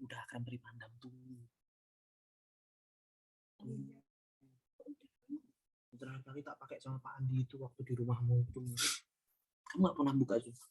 udah akan beri pandang tunggu. Terakhir kali tak pakai sama Pak Andi itu waktu di rumahmu itu. Kamu nggak pernah buka juga?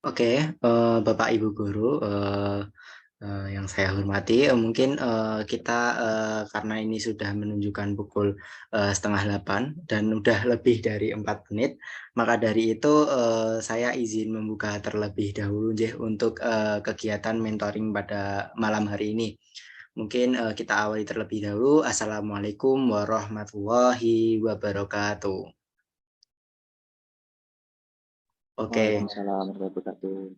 Oke, Bapak Ibu Guru yang saya hormati, mungkin kita karena ini sudah menunjukkan pukul 7:30 dan udah lebih dari 4 menit, maka dari itu saya izin membuka terlebih dahulu untuk kegiatan mentoring pada malam hari ini. Mungkin kita awali terlebih dahulu. Assalamualaikum warahmatullahi wabarakatuh. Oke. Waalaikumsalam warahmatullahi wabarakatuh.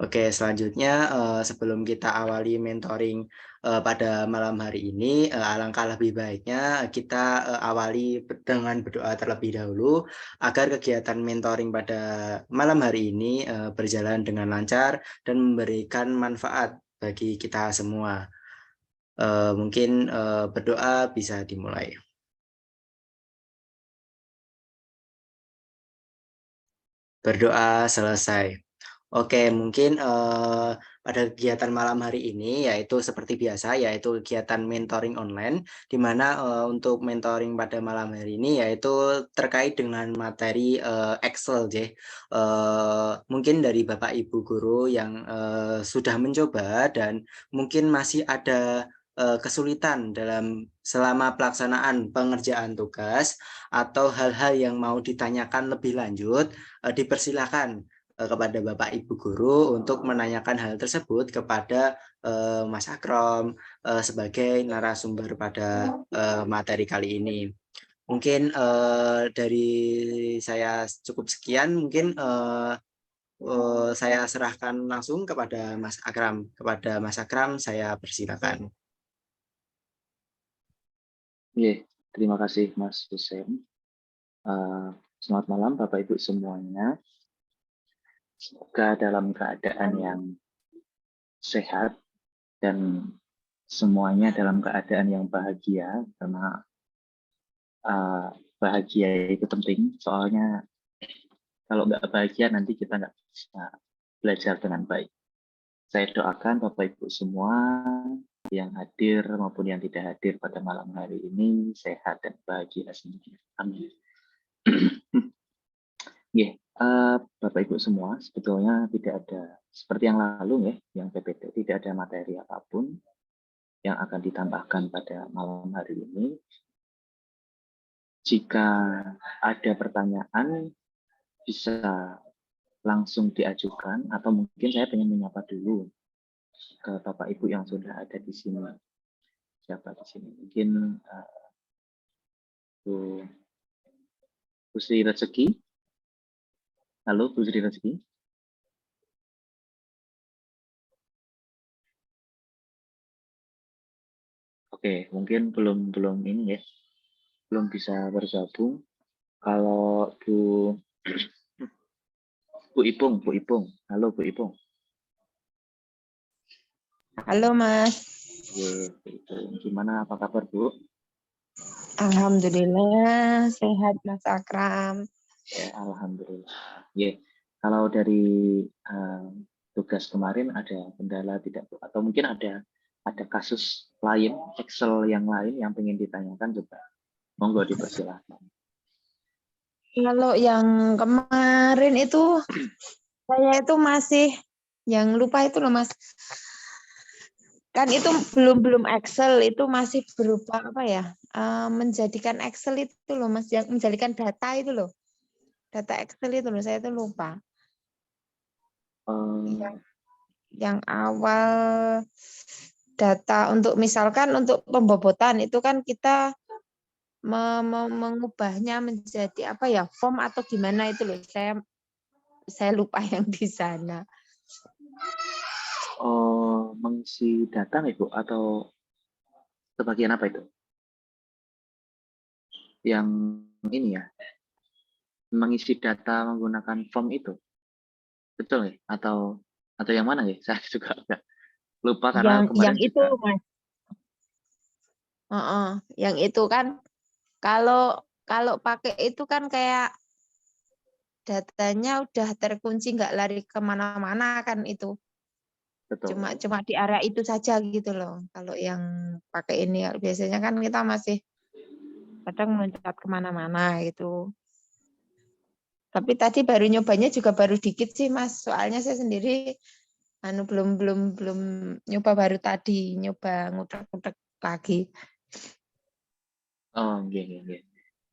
Oke, selanjutnya sebelum kita awali mentoring pada malam hari ini, alangkah lebih baiknya kita awali dengan berdoa terlebih dahulu agar kegiatan mentoring pada malam hari ini berjalan dengan lancar dan memberikan manfaat bagi kita semua. Mungkin berdoa bisa dimulai. Berdoa selesai. Oke, mungkin pada kegiatan malam hari ini yaitu seperti biasa, yaitu kegiatan mentoring online, di mana untuk mentoring pada malam hari ini yaitu terkait dengan materi Excel, mungkin dari Bapak Ibu guru yang sudah mencoba dan mungkin masih ada kesulitan dalam selama pelaksanaan pengerjaan tugas atau hal-hal yang mau ditanyakan lebih lanjut, dipersilakan kepada Bapak Ibu guru untuk menanyakan hal tersebut kepada Mas Akrom sebagai narasumber pada materi kali ini. Mungkin dari saya cukup sekian, mungkin saya serahkan langsung kepada Mas Akram. Kepada Mas Akram, saya persilakan. Terima kasih Mas Hussein. Selamat malam Bapak Ibu semuanya. Semoga dalam keadaan yang sehat dan semuanya dalam keadaan yang bahagia, karena bahagia itu penting. Soalnya kalau nggak bahagia nanti kita nggak bisa belajar dengan baik. Saya doakan Bapak Ibu semua yang hadir maupun yang tidak hadir pada malam hari ini sehat dan bahagia semuanya. Amin. Bapak Ibu semua, sebetulnya tidak ada seperti yang lalu yang PPT, tidak ada materi apapun yang akan ditambahkan pada malam hari ini. Jika ada pertanyaan bisa langsung diajukan, atau mungkin saya ingin menyapa dulu ke Bapak Ibu yang sudah ada di sini. Siapa di sini? Mungkin Bu Sri Rezeki. Halo Bu Sri Rezeki. Oke, mungkin belum ini belum bisa bergabung. Kalau Bu Ipung. Halo Bu Ipung. Halo Mas. Gimana, apa kabar Bu? Alhamdulillah sehat Mas Akram. Ya, alhamdulillah. Kalau dari tugas kemarin ada kendala tidak Bu? Atau mungkin ada kasus lain, Excel yang lain yang ingin ditanyakan juga. Monggo dipersilahkan. Kalau yang kemarin itu saya itu masih yang lupa itu loh Mas. Kan itu belum Excel, itu masih berupa apa ya? Menjadikan Excel itu loh Mas, yang menjadikan data itu loh. Data Excel itu loh, saya itu lupa. Yang awal data untuk misalkan untuk pembobotan itu kan kita mengubahnya menjadi apa ya, form atau gimana itu loh, saya lupa yang di sana. Mengisi data Ibu atau sebagian apa itu? Yang ini ya, mengisi data menggunakan form itu, betul ya? Atau yang mana ya? Saya juga agak lupa karena kemarin yang itu juga. Mas. Yang itu kan kalau pakai itu kan kayak datanya udah terkunci, nggak lari kemana-mana kan itu. Betul. Cuma di area itu saja gitu loh. Kalau yang pakai ini biasanya kan kita masih kadang meloncat kemana-mana gitu. Tapi tadi baru nyobanya juga baru dikit sih Mas. Soalnya saya sendiri belum nyoba, baru tadi nyoba ngutek-ngutek lagi. Iya.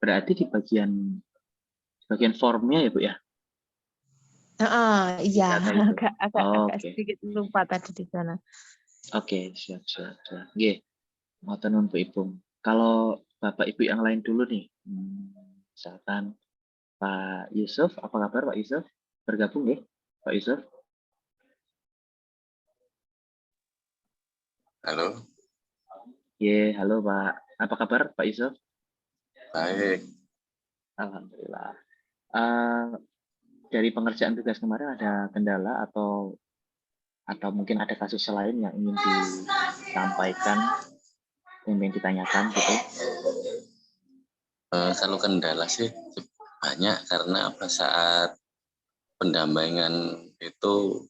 Berarti di bagian formnya ya Bu ya? Iya, agak sedikit lupa tadi di sana. Oke, siap. Ngoten nuwun Bu Ipung. Kalau Bapak Ibu yang lain dulu nih, misalkan Pak Yusuf, apa kabar Pak Yusuf? Bergabung ya, Pak Yusuf? Halo, Halo Pak. Apa kabar Pak Yusuf? baik. Alhamdulillah. Dari pengerjaan tugas kemarin ada kendala atau mungkin ada kasus lain yang ingin disampaikan, yang ingin ditanyakan gitu? Kalau kendala sih banyak karena saat pendampingan itu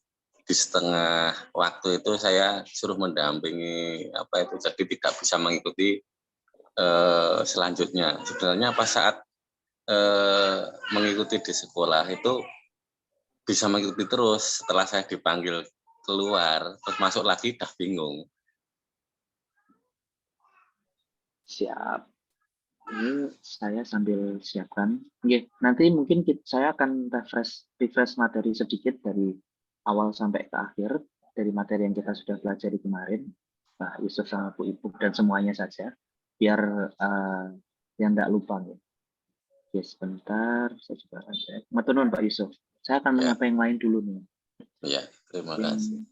di setengah waktu itu saya suruh mendampingi jadi tidak bisa mengikuti selanjutnya. Sebenarnya saat mengikuti di sekolah itu bisa mengikuti terus, setelah saya dipanggil keluar terus masuk lagi udah bingung. Siap. Ini saya sambil siapkan. Nanti mungkin saya akan refresh materi sedikit dari awal sampai ke akhir dari materi yang kita sudah pelajari kemarin, Pak Yusuf sama Bu Ibu dan semuanya saja, biar yang tidak lupa. Sebentar, saya juga akan cek. Matur nuwun Pak Yusuf. Saya akan menyapa yang lain dulu nih. Ya, terima kasih.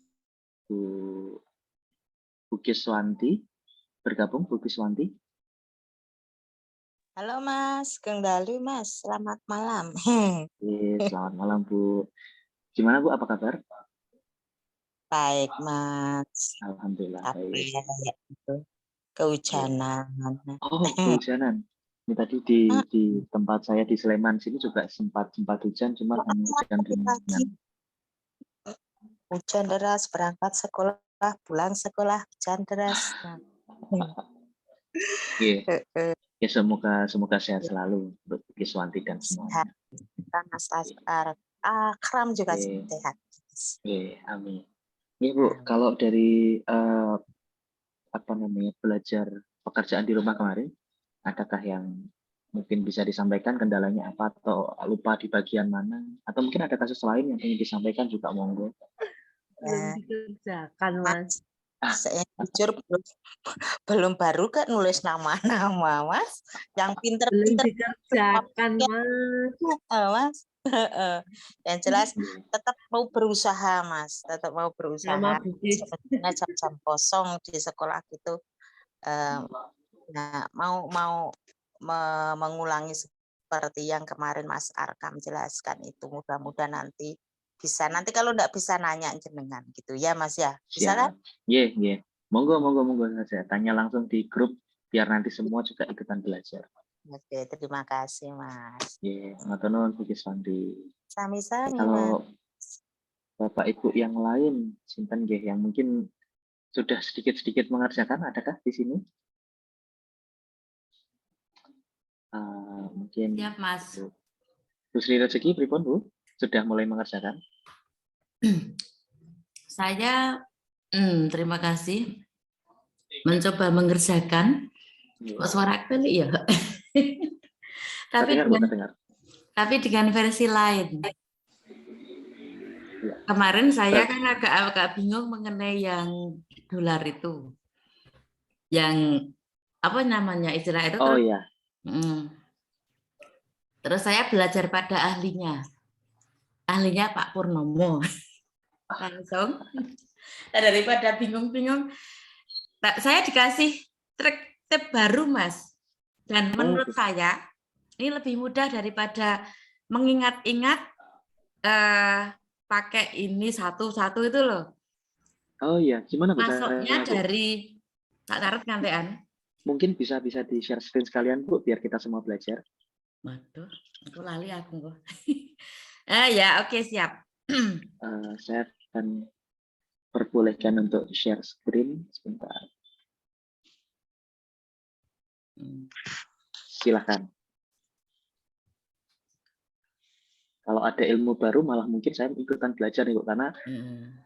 Bu Kiswanti, bergabung Bu Kiswanti. Halo Mas, Kang Dalu Mas, selamat malam. Selamat malam Bu. Gimana Bu, apa kabar? Baik Mas. Alhamdulillah Apa baik. ya itu? Kehujanan. Oh, kehujanan. Ini tadi di tempat saya di Sleman sini juga sempat hujan, cuma hanya hujan ringan. Hujan deras, berangkat sekolah, pulang sekolah, hujan deras. Ya semoga sehat selalu untuk Kiswanti dan semuanya. Mas Akram juga sehat. Amin. Ya Bu, kalau dari belajar pekerjaan di rumah kemarin, adakah yang mungkin bisa disampaikan kendalanya apa atau lupa di bagian mana, atau mungkin ada kasus lain yang ingin disampaikan juga monggo. Belum dikerjakan Mas. Saya jujur belum baru kan nulis nama-nama Mas, yang pinter-pinter belum dikerjakan Mas. Yang jelas tetap mau berusaha Mas, tetap mau berusaha. Karena jam-jam kosong di sekolah gitu, mau mengulangi seperti yang kemarin Mas Arkam jelaskan itu, mudah-mudahan nanti bisa. Nanti kalau enggak bisa nanya jenengan gitu ya Mas ya. Bisa kan? Iya. Monggo saja. Tanya langsung di grup biar nanti semua juga ikutan belajar. Oke, terima kasih Mas. Matur nuwun Bu Kiswanti. Sami-sami. Kalau Bapak Ibu yang lain simpen yang mungkin sudah sedikit-sedikit mengerjakan, adakah di sini? Mungkin siap Mas. Bu Sri Rezeki pripun Bu? Sudah mulai mengerjakan? Saya terima kasih mencoba mengerjakan. Suara kali ya. Tapi dengan versi lain. Kemarin saya kan agak bingung mengenai yang dolar itu. Yang apa namanya istilah itu? Oh iya. Terus saya belajar pada ahlinya Pak Purnomo. Langsung daripada bingung-bingung, saya dikasih tip baru Mas, dan menurut saya ini lebih mudah daripada mengingat-ingat pakai ini satu-satu itu loh. Oh iya, gimana Bu? Masuknya dari tak taruh ngantean. Mungkin bisa di share screen sekalian Bu, biar kita semua belajar. Waduh, aku lali aku kok. Ya, oke, siap. Saya akan perbolehkan untuk share screen sebentar. Silahkan. Kalau ada ilmu baru malah mungkin saya ikutan belajar nih Bu, karena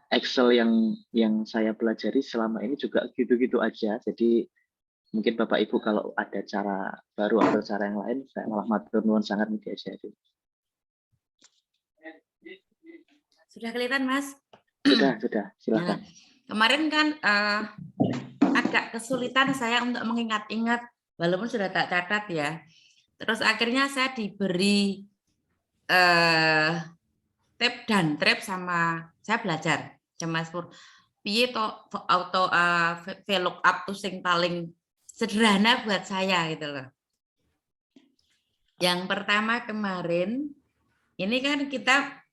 Excel yang saya pelajari selama ini juga gitu-gitu aja. Jadi mungkin Bapak Ibu kalau ada cara baru atau cara yang lain, saya malah matur nuwun sangat diajari. Sudah kelihatan Mas? Sudah, silakan. Nah, kemarin kan agak kesulitan saya untuk mengingat-ingat, walaupun sudah tak catat ya. Terus akhirnya saya diberi tab dan trap sama saya belajar Mas Pur. piye to auto VLOOKUP tuh sing paling sederhana buat saya gitu loh. Yang pertama kemarin ini kan kita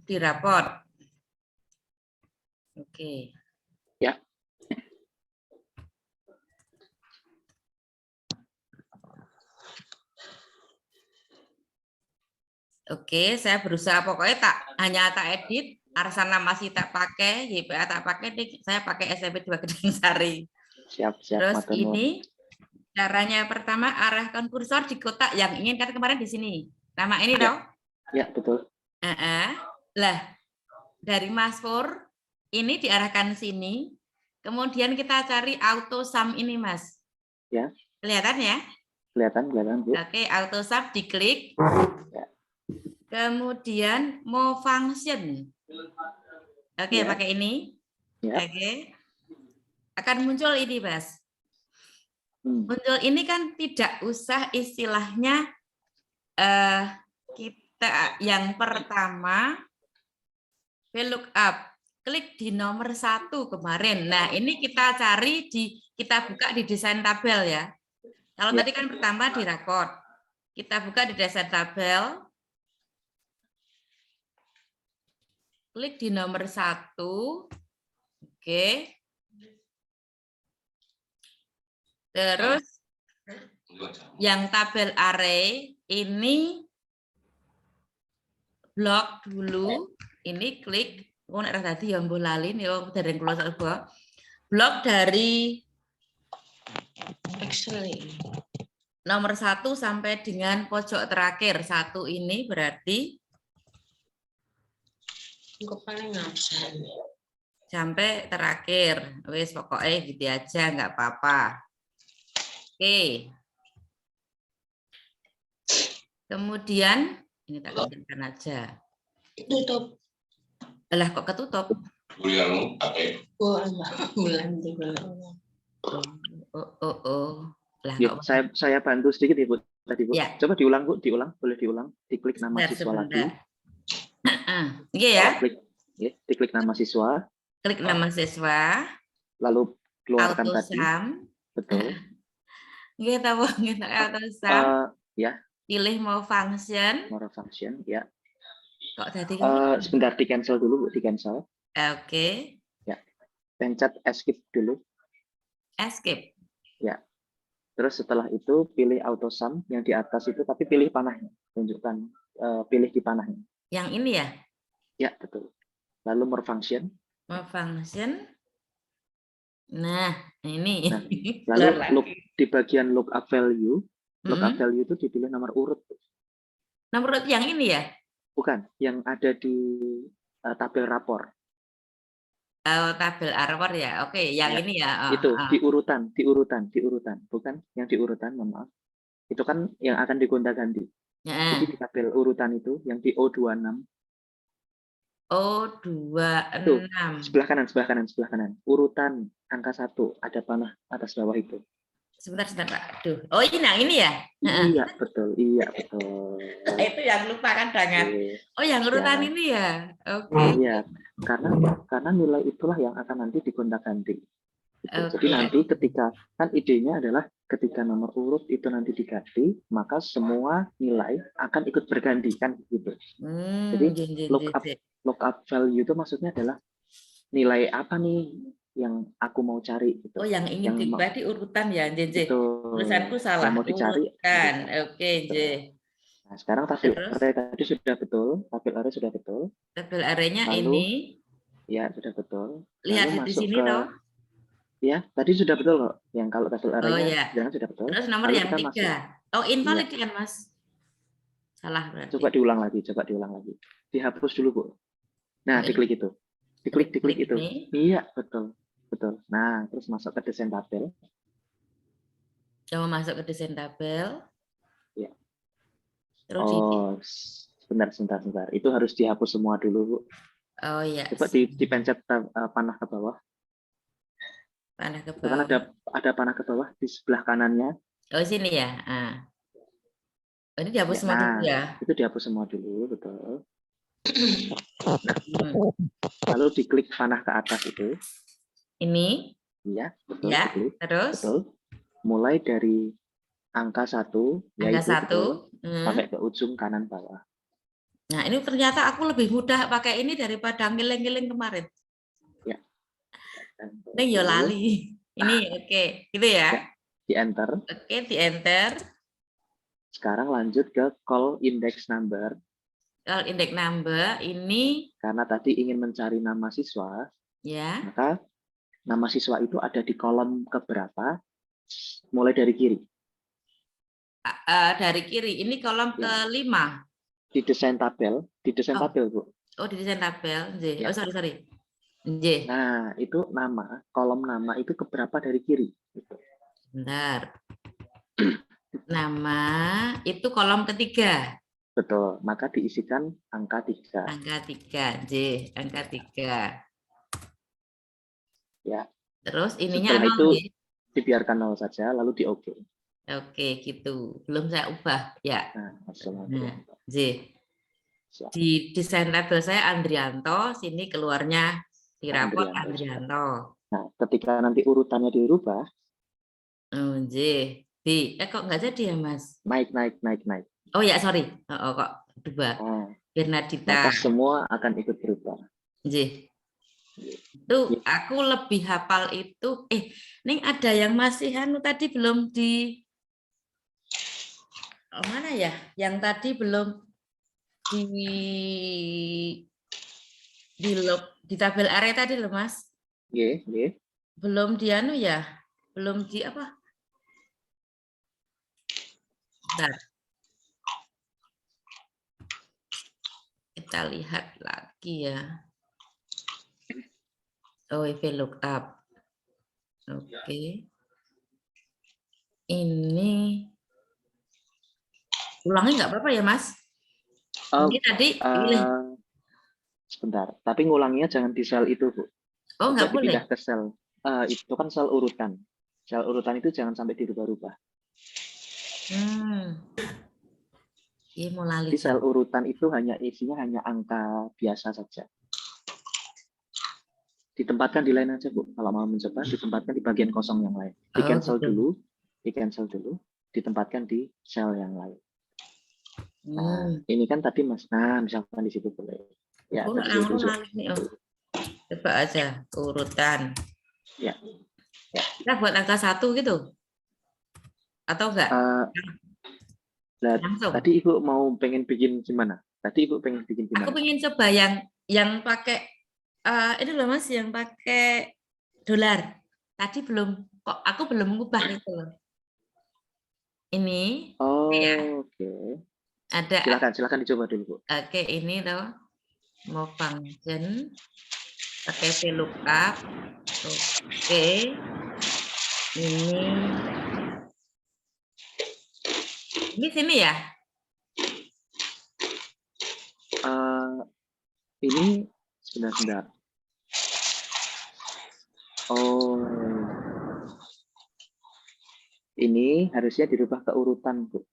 di raport. Oke. Ya. Oke, saya berusaha pokoknya hanya tak edit, Arsana masih tak pakai, YPA tak pakai, saya pakai SMP 2 Gedang Sari. Siap. Terus Matur nuwun. ini caranya pertama arahkan kursor di kotak yang ingin kan kemarin di sini. Nama ini Ya. dong. Ya, betul. Lah, dari Mas Pur, ini diarahkan sini, kemudian kita cari auto sum ini, Mas. Ya. Kelihatan ya? Kelihatan, Bu. Oke, auto sum diklik. Ya. Kemudian mau function. Oke, Ya. pakai ini. Ya. Oke. Akan muncul ini, Mas. Muncul ini kan tidak usah istilahnya kita yang pertama VLOOKUP. Klik di nomor 1 kemarin. Nah, ini kita cari kita buka di desain tabel ya. Kalau tadi kan pertama di raport. Kita buka di desain tabel. Klik di nomor 1. Oke. Terus yang tabel array ini blok dulu. Ini klik. Oh, nek tadi ya mbuh lali nih dari kula salba. Blok dari Excel nomor 1 sampai dengan pojok terakhir. 1 ini berarti sampai terakhir. Wis pokoknya gitu aja, nggak apa-apa. Oke. Kemudian ini tak kecilkan aja. Tutup. Alah kok ketutup? Lah, Ya, saya bantu sedikit ya, Bu. Tadi, Bu. Ya. Coba diulang, Bu, boleh diulang. Diklik nama siswa lagi. Iya ya. Diklik nama siswa. Klik nama siswa. Lalu keluarkan auto tadi. sum. Betul. Nggih ta, Bu, nggih auto sum. Ya. Pilih mau function. More function, ya. Kok tadi sebentar di cancel dulu, Bu, di cancel. Oke. Ya. Pencet escape dulu. Escape. Ya. Terus setelah itu pilih auto sum yang di atas itu, tapi pilih panahnya. Tunjukkan, pilih di panahnya. Yang ini ya? Ya, betul. Lalu more function. More function. Nah, ini. Nah, lalu di bagian lookup value, lookup value itu dipilih nomor urut. Nomor urut yang ini ya? Bukan, yang ada di tabel rapor. Oh, tabel rapor ya. Oke, yang ini ya. Itu di urutan, bukan yang di urutan, mohon maaf. Itu kan yang akan digonta-ganti. Jadi di tabel urutan itu yang di O26. O26. Itu, sebelah kanan. Urutan angka 1 ada panah atas bawah itu. Sebentar Pak. Aduh. Oh, ini yang ini ya? Iya, betul. Itu yang lupa kan jangan. Oh, yang urutan ini ya. Oke. Iya, karena nilai itulah yang akan nanti digonta-ganti. Jadi nanti ketika kan idenya adalah ketika nomor urut itu nanti diganti, maka semua nilai akan ikut berganti kan gitu. Jadi lookup value itu maksudnya adalah nilai apa nih yang aku mau cari gitu. Oh, yang ingin dibagi urutan ya, JJ. Tulisanku salah. Yang mau dicari. Urutan. Oke, J. Nah, sekarang tabel array tadi sudah betul, tabel array sudah betul. Tabel array-nya ini. Ya, sudah betul. Lihat di sini toh. Ya, tadi sudah betul kok. Yang kalau tabel array-nya sudah betul. Terus nomor yang 3. Oh, invalid kan, Mas? Salah berarti. Coba diulang lagi. Dihapus dulu, Bu. Nah, diklik itu. Diklik itu. Ini. Iya, betul. Nah, terus masuk ke desain tabel. Coba masuk ke desain tabel. Ya. Terus sebentar. Itu harus dihapus semua dulu, Bu. Oh iya. Coba dipencet panah ke bawah. Panah ke bawah. Kan ada panah ke bawah di sebelah kanannya. Oh, sini ya. Ini dihapus semua dulu ya. Itu dihapus semua dulu, betul. Lalu diklik panah ke atas itu. Ini, Iya, betul. ya. Diklik. Terus Betul. Mulai dari angka 1, angka yaitu 1. betul, sampai ke ujung kanan bawah. Nah, ini ternyata aku lebih mudah pakai ini daripada ngiling-ngiling kemarin. Ya. Ini ya lali. Ini oke, gitu ya. Ya. Di enter. Oke, di enter. Sekarang lanjut ke call index number. Kalau index number ini Karena tadi ingin mencari nama siswa, ya. maka nama siswa itu ada di kolom keberapa? Mulai dari kiri. Dari kiri. Ini kolom Ya. ke-5. Di desain tabel, Oh. Bu. Oh, di desain tabel. J. Ya. Oh, sorry. J. Nah, itu nama, kolom nama itu keberapa dari kiri? Gitu. Bentar. Nama itu kolom ketiga. Betul, maka diisikan angka 3. Angka 3. J. Angka 3. Ya. Terus ininya Setelah 0. itu J. dibiarkan 0 saja, lalu di OK. Oke, gitu. Belum saya ubah. Ya. Nah, Nah, J. Di desain tabel saya Andrianto, sini keluarnya di rapot Andrianto. Nah, ketika nanti urutannya dirubah, Oh, J. B. Kok nggak jadi ya, Mas? naik. Oh ya, sorry. Oh, kok berubah. Nah, Bernadita. maka semua akan ikut berubah. J. Itu aku lebih hafal itu. Ini ada yang masih tadi belum di mana ya? Yang tadi belum di tabel area tadi loh, Mas. Nggih. Belum di ya? Belum di apa? Bentar. Kita lihat lagi ya. Oh, VLOOKUP. Oke. Ini ulangnya nggak apa-apa ya, Mas? Ini tadi sebentar, tapi ngulanginya jangan di sel itu, Bu. Oh, nggak boleh. Pindah ke sel. Itu kan sel urutan. Sel urutan itu jangan sampai dirubah-rubah. Di sel urutan itu isinya hanya angka biasa saja. Ditempatkan di lain aja, Bu. Kalau mau mencoba, ditempatkan di bagian kosong yang lain. Di cancel dulu, ditempatkan di sel yang lain. Nah, ini kan tadi Mas. Nah, misalkan di situ boleh. Ya, coba aja urutan. Ya. Kita buat angka 1 gitu. Atau enggak? Langsung. Tadi Ibu mau pengen bikin gimana? Aku pengen coba yang pakai ini loh, Mas, yang pakai dolar. Tadi aku belum mengubah itu loh. Ini. Ya. Oke. Ada. Silakan dicoba dulu, Bu. Oke, ini loh. Mau function pakai VLOOKUP. Oke. Ini sini ya? Ini sebentar. Oh. Ini harusnya dirubah ke urutan, Bu.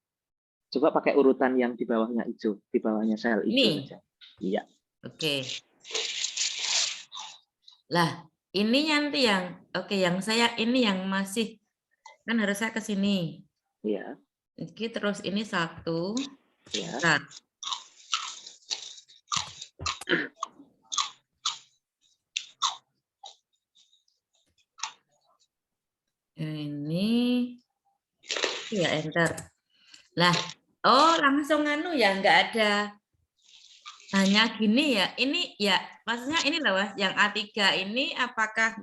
Coba pakai urutan yang di bawahnya hijau, di bawahnya sel hijau aja. Iya. Oke. Lah, ini nanti yang saya ini yang masih kan harusnya ke sini. Iya. Oke, terus ini 1. Iya. Nah. Ini ya enter. Lah, langsung ya, nggak ada hanya gini ya. Ini ya maksudnya ini loh, Mas, yang A3 ini apakah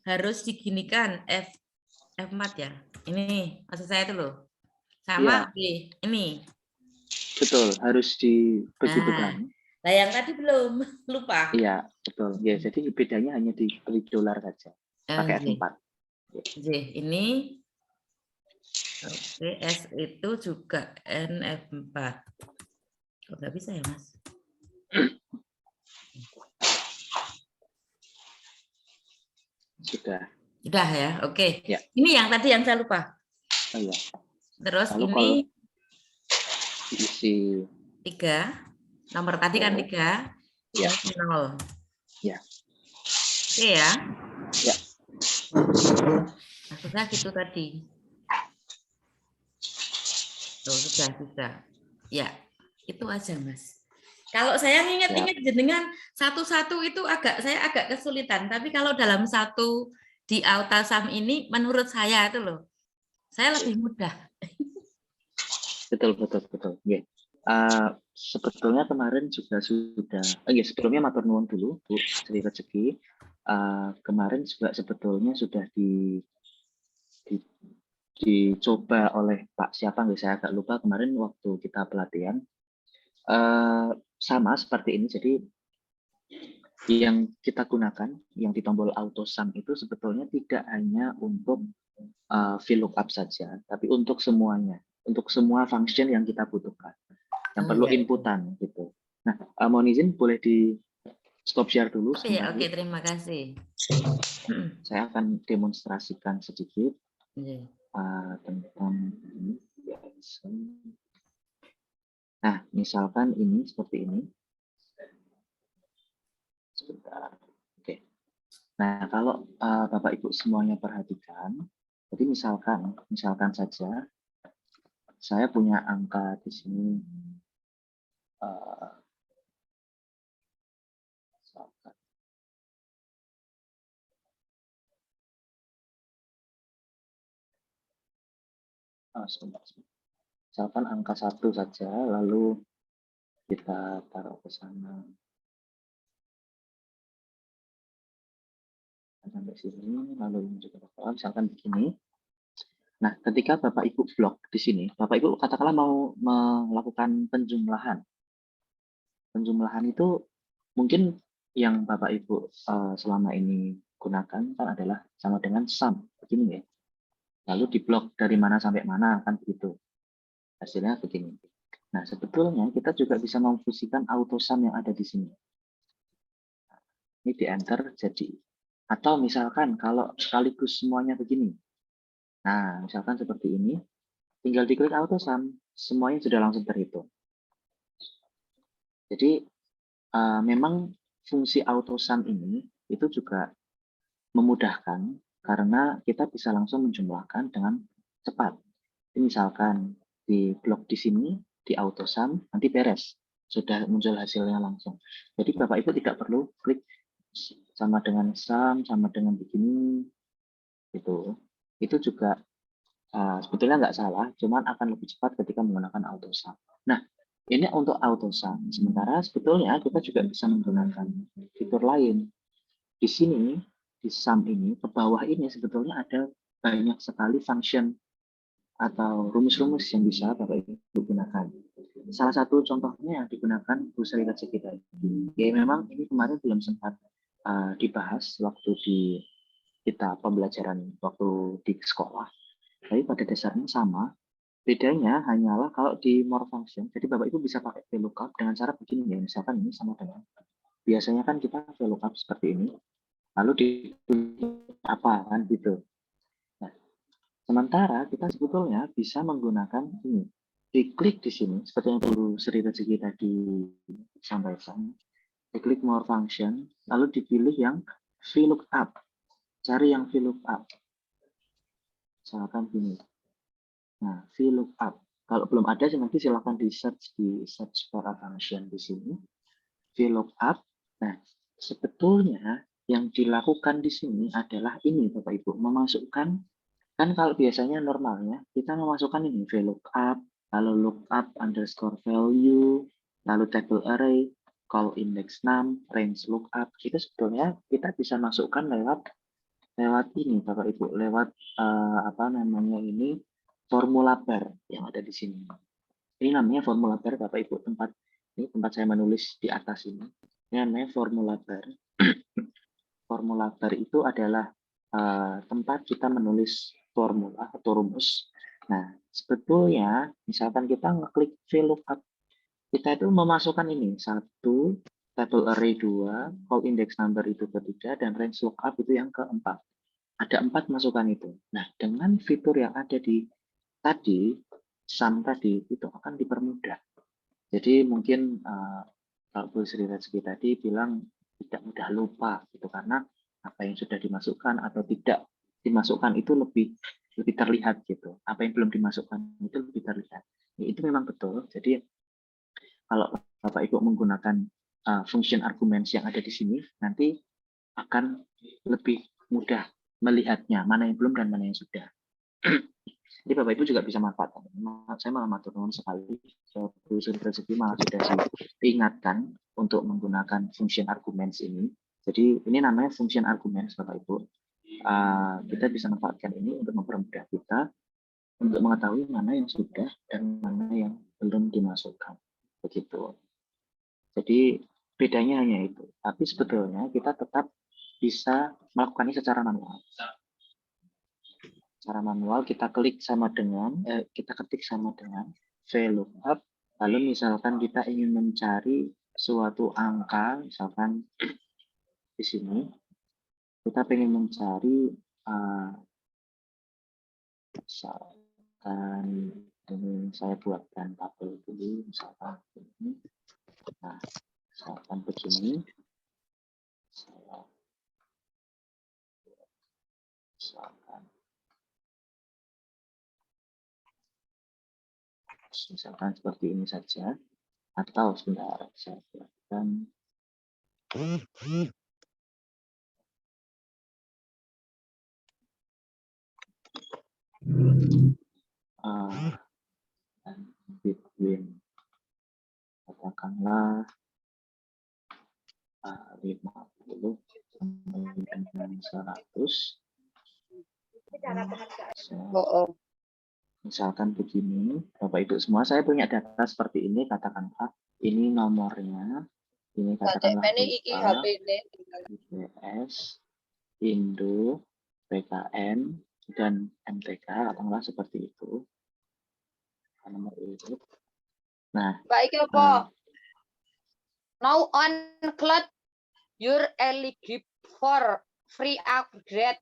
harus diginikan F4 ya? Ini maksud saya itu loh. Sama B ini. Betul, harus dibegitukan. Nah, yang tadi belum, lupa. Iya, betul. Ya, jadi bedanya hanya di dolar saja. Pakai F4. J ini. Oke, S itu juga NF4. Kok nggak bisa ya, Mas? Sudah ya, oke. Ya. Ini yang tadi yang saya lupa. Oh, iya. Terus lalu ini diisi 3. Nomor tadi kan 3. Ya. 0. Ya. Oke ya. Ya. Nah, sudah gitu tadi. Tuh, sudah. Ya, itu aja, Mas. Kalau saya nginget-inget jenengan satu-satu itu saya agak kesulitan. Tapi kalau dalam satu di AutoSum ini, menurut saya itu loh, saya lebih mudah. Betul. Yeah. Sebetulnya kemarin juga sudah, sebelumnya matur nuwun dulu Bu Sri Rezeki. Kemarin juga sebetulnya sudah dicoba oleh Pak siapa nggak, saya agak lupa kemarin waktu kita pelatihan. Sama seperti ini, jadi yang kita gunakan yang di tombol AutoSum itu sebetulnya tidak hanya untuk VLOOKUP saja, tapi untuk semuanya, untuk semua function yang kita butuhkan, yang perlu inputan gitu. Nah, mohon izin boleh di stop share dulu. Oke, terima kasih. Saya akan demonstrasikan sedikit tentang ini. Nah, misalkan ini seperti ini. Sebentar. Oke. Nah, kalau Bapak Ibu semuanya perhatikan, jadi misalkan saja saya punya angka di sini. Misalkan angka 1 saja, lalu kita taruh ke sana. Sampai sini, lalu ini juga misalkan begini. Nah, ketika Bapak Ibu blok di sini, Bapak Ibu katakanlah mau melakukan penjumlahan. Penjumlahan itu mungkin yang Bapak Ibu selama ini gunakan kan adalah sama dengan sum, begini ya. Lalu diblok dari mana sampai mana, kan begitu. Hasilnya begini. Nah, sebetulnya kita juga bisa memfungsikan AutoSum yang ada di sini. Ini di enter jadi. Atau misalkan kalau sekaligus semuanya begini. Nah, misalkan seperti ini, tinggal diklik AutoSum, semuanya sudah langsung terhitung. Jadi memang fungsi AutoSum ini itu juga memudahkan karena kita bisa langsung menjumlahkan dengan cepat. Jadi misalkan di blok di sini, di AutoSum, nanti beres. Sudah muncul hasilnya langsung. Jadi Bapak Ibu tidak perlu klik sama dengan sum, sama dengan begini, gitu. Itu juga sebetulnya nggak salah, cuman akan lebih cepat ketika menggunakan AutoSum. Nah, ini untuk AutoSum. Sementara sebetulnya kita juga bisa menggunakan fitur lain. Di sini, di sum ini, ke bawah ini sebetulnya ada banyak sekali function atau rumus-rumus yang bisa Bapak Ibu gunakan. Salah satu contohnya yang digunakan Bu Sri Rezeki tadi. Ya memang ini kemarin belum sempat dibahas waktu di kita pembelajaran waktu di sekolah. Tapi pada dasarnya sama. Bedanya hanyalah kalau di more function, jadi Bapak Ibu bisa pakai VLOOKUP dengan cara begini ya. Misalkan ini sama dengan, biasanya kan kita VLOOKUP seperti ini, lalu di apa kan gitu. Nah, sementara kita sebetulnya bisa menggunakan ini. Diklik di sini, seperti yang Bu Sri Rezeki tadi sampaikan. Diklik more function, lalu dipilih yang VLOOKUP. Cari yang VLOOKUP. Misalkan gini. Nah, VLOOKUP. Kalau belum ada, nanti silakan di search for a function di sini. VLOOKUP. Nah, sebetulnya yang dilakukan di sini adalah ini, Bapak Ibu, memasukkan, kan kalau biasanya normalnya kita memasukkan ini VLOOKUP, lalu lookup underscore value, lalu table array, call index num, range lookup. Itu sebetulnya kita bisa masukkan lewat ini, Bapak Ibu, lewat apa namanya ini, formula bar yang ada di sini. Ini namanya formula bar, Bapak Ibu, tempat saya menulis di atas ini. Ini namanya formula bar. Formula bar itu adalah tempat kita menulis formula atau rumus. Nah, sebetulnya misalkan kita ngeklik VLOOKUP, kita itu memasukkan ini, 1, table array 2, call index number itu ketiga, dan range lookup itu yang keempat. Ada 4 masukan itu. Nah, dengan fitur yang ada di tadi, sum tadi, itu akan dipermudah. Jadi mungkin Kalau Bu Sri Rezeki tadi bilang tidak mudah lupa gitu, karena apa yang sudah dimasukkan atau tidak dimasukkan itu lebih terlihat gitu. Apa yang belum dimasukkan itu lebih terlihat. Ya, itu memang betul. Jadi kalau Bapak Ibu menggunakan function arguments yang ada di sini, nanti akan lebih mudah melihatnya, mana yang belum dan mana yang sudah. Jadi Bapak Ibu juga bisa manfaatkan. Saya malah matur nuwun sekali, Bu Sri Rezeki malah sudah diingatkan untuk menggunakan function arguments ini. Jadi ini namanya function arguments Bapak Ibu. Kita bisa manfaatkan ini untuk mempermudah kita untuk mengetahui mana yang sudah dan mana yang belum dimasukkan. Begitu. Jadi bedanya hanya itu. Tapi sebetulnya kita tetap bisa melakukannya secara manual. Secara manual kita ketik sama dengan VLOOKUP. Lalu misalkan kita ingin mencari suatu angka, misalkan di sini kita ingin mencari misalkan ini saya buatkan tabel dulu, misalkan ini. Nah, misalkan begini, saya misalkan seperti ini saja, atau sebentar saya buatkan between katakanlah 50 sampai dengan 100. Misalkan begini, Bapak Ibu semua, saya punya data seperti ini, katakanlah ini nomornya, ini katakanlah IPS, Indo, PKN, dan MTK, katakanlah seperti itu. Nomor itu. Nah, Now on cloud, you're eligible for free upgrade.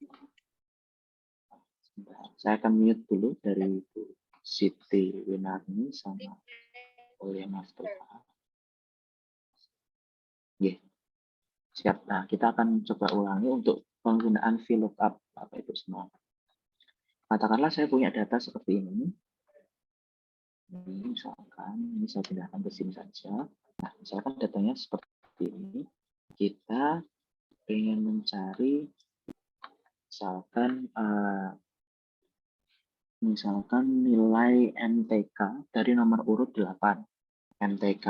Saya akan mute dulu dari Bu Siti Winarni sama Oleh Mas Toha. Siap. Nah, kita akan coba ulangi untuk penggunaan VLOOKUP Bapak Ibu semua. Katakanlah saya punya data seperti ini. Ini misalkan, ini saya pindahkan ke sini saja. Nah, misalkan datanya seperti ini. Kita ingin mencari misalkan nilai MTK dari nomor urut 8. MTK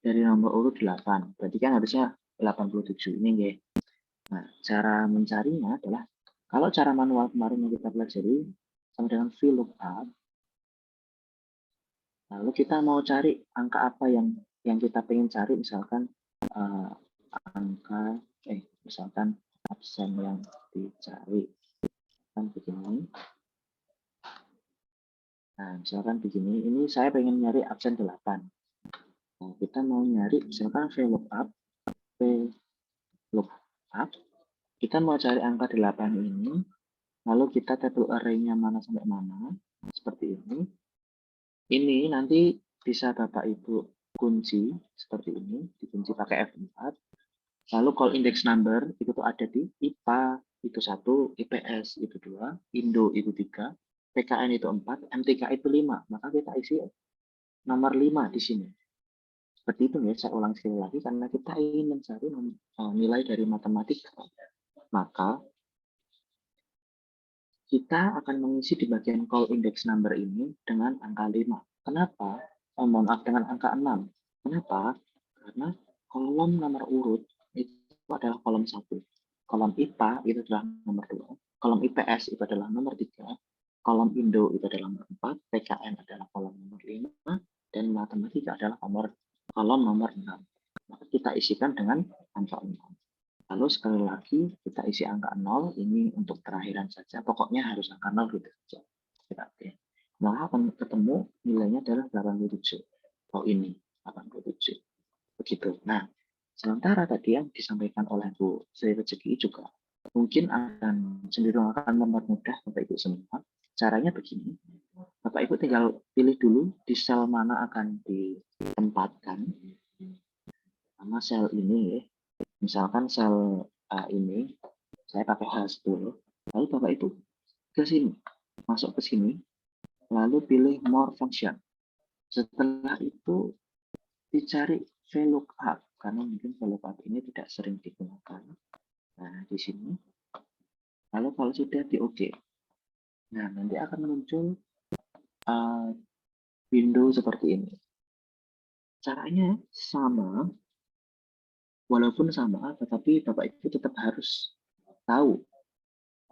dari nomor urut 8. Berarti kan harusnya 87 ini nggih. Nah, cara mencarinya adalah kalau cara manual kemarin yang kita pelajari sama dengan VLOOKUP. Lalu kita mau cari angka apa yang kita pengen cari, misalkan misalkan absen yang dicari kan begini. Nah, misalkan begini, ini saya pengen nyari absen 8. Nah, kita mau nyari misalkan VLOOKUP, kita mau cari angka 8 ini, lalu kita table array-nya mana sampai mana, seperti ini. Ini nanti bisa Bapak Ibu kunci seperti ini, dikunci pakai F4. Lalu call index number itu tuh ada di IPA itu 1, IPS itu 2, Indo itu 3, PKN itu 4, MTK itu 5. Maka kita isi nomor 5 di sini. Seperti itu ya, saya ulang sekali lagi karena kita ingin mencari nilai dari matematika. Maka kita akan mengisi di bagian call index number ini dengan angka 5. Kenapa? Mohon maaf, dengan angka 6. Kenapa? Karena kolom nomor urut itu adalah kolom 1. Kolom IPA itu adalah nomor 2. Kolom IPS itu adalah nomor 3. Kolom Indo itu adalah nomor 4. PKN adalah kolom nomor 5. Dan matematika adalah kolom nomor 6. Maka kita isikan dengan angka 6. Lalu sekali lagi kita isi angka 0, ini untuk terakhiran saja. Pokoknya harus angka 0 gitu saja. Maka akan ketemu nilainya adalah 87. Oh ini 87. Begitu. Nah, sementara tadi yang disampaikan oleh Bu Sri Rezeki juga mungkin akan cenderung akan mempermudah Bapak Ibu semua. Caranya begini. Bapak Ibu tinggal pilih dulu di sel mana akan ditempatkan. Sama sel ini, misalkan sel A ini, saya pakai H10, lalu Bapak Ibu ke sini, masuk ke sini, lalu pilih More Function. Setelah itu dicari VLOOKUP, karena mungkin VLOOKUP ini tidak sering digunakan. Nah, di sini. Lalu kalau sudah di OK, nah nanti akan muncul window seperti ini. Caranya sama, walaupun sama, tetapi Bapak Ibu tetap harus tahu.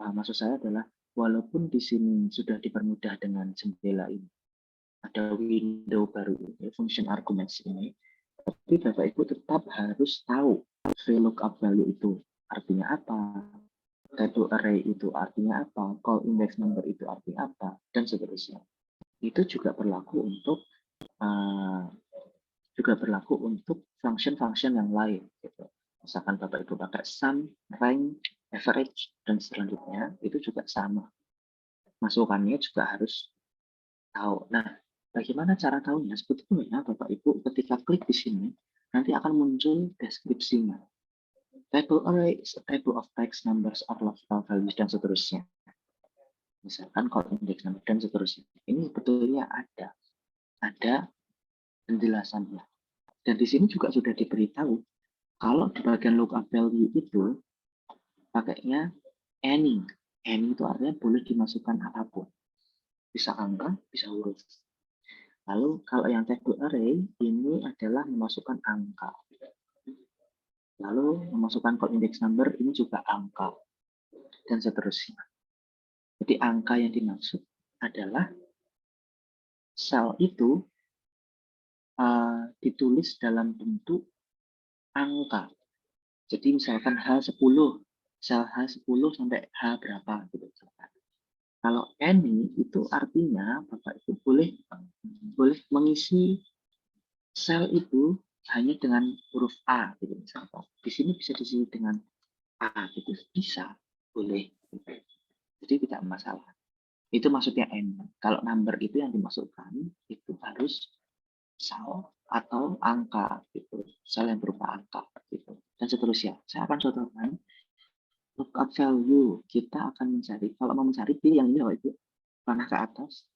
Maksud saya adalah, walaupun di sini sudah dipermudah dengan jendela ini, ada window baru ini, function arguments ini, tapi Bapak Ibu tetap harus tahu VLOOKUP value itu artinya apa, table array itu artinya apa, call index number itu artinya apa, dan seterusnya. Itu juga berlaku untuk function-function yang lain. Gitu. Misalkan Bapak Ibu pakai sum, rank, average, dan selanjutnya, itu juga sama. Masukannya juga harus tahu. Nah, bagaimana cara tahunya? Sebetulnya Bapak Ibu ketika klik di sini, nanti akan muncul deskripsinya. Table array is a table of text, numbers, or logical values, dan seterusnya. Misalkan call index number, dan seterusnya. Ini sebetulnya ada penjelasannya. Dan di sini juga sudah diberitahu, kalau di bagian lookup value itu, pakainya any. Any itu artinya boleh dimasukkan apapun. Bisa angka, bisa huruf. Lalu kalau yang table array, ini adalah memasukkan angka. Lalu memasukkan call index number, ini juga angka, dan seterusnya. Jadi angka yang dimaksud adalah sel itu ditulis dalam bentuk angka. Jadi misalkan H10, sel H10 sampai H berapa gitu. Kalau any itu artinya Bapak Ibu boleh mengisi sel itu hanya dengan huruf A gitu misalkan. Di sini bisa diisi dengan A gitu, bisa, boleh. Jadi tidak masalah. Itu maksudnya N. Kalau number itu yang dimasukkan itu harus sel atau angka gitu, sel yang berupa angka gitu, dan seterusnya. Saya akan contohkan lookup value. Kita akan mencari. Kalau mau mencari pilih yang ini, itu panah ke atas,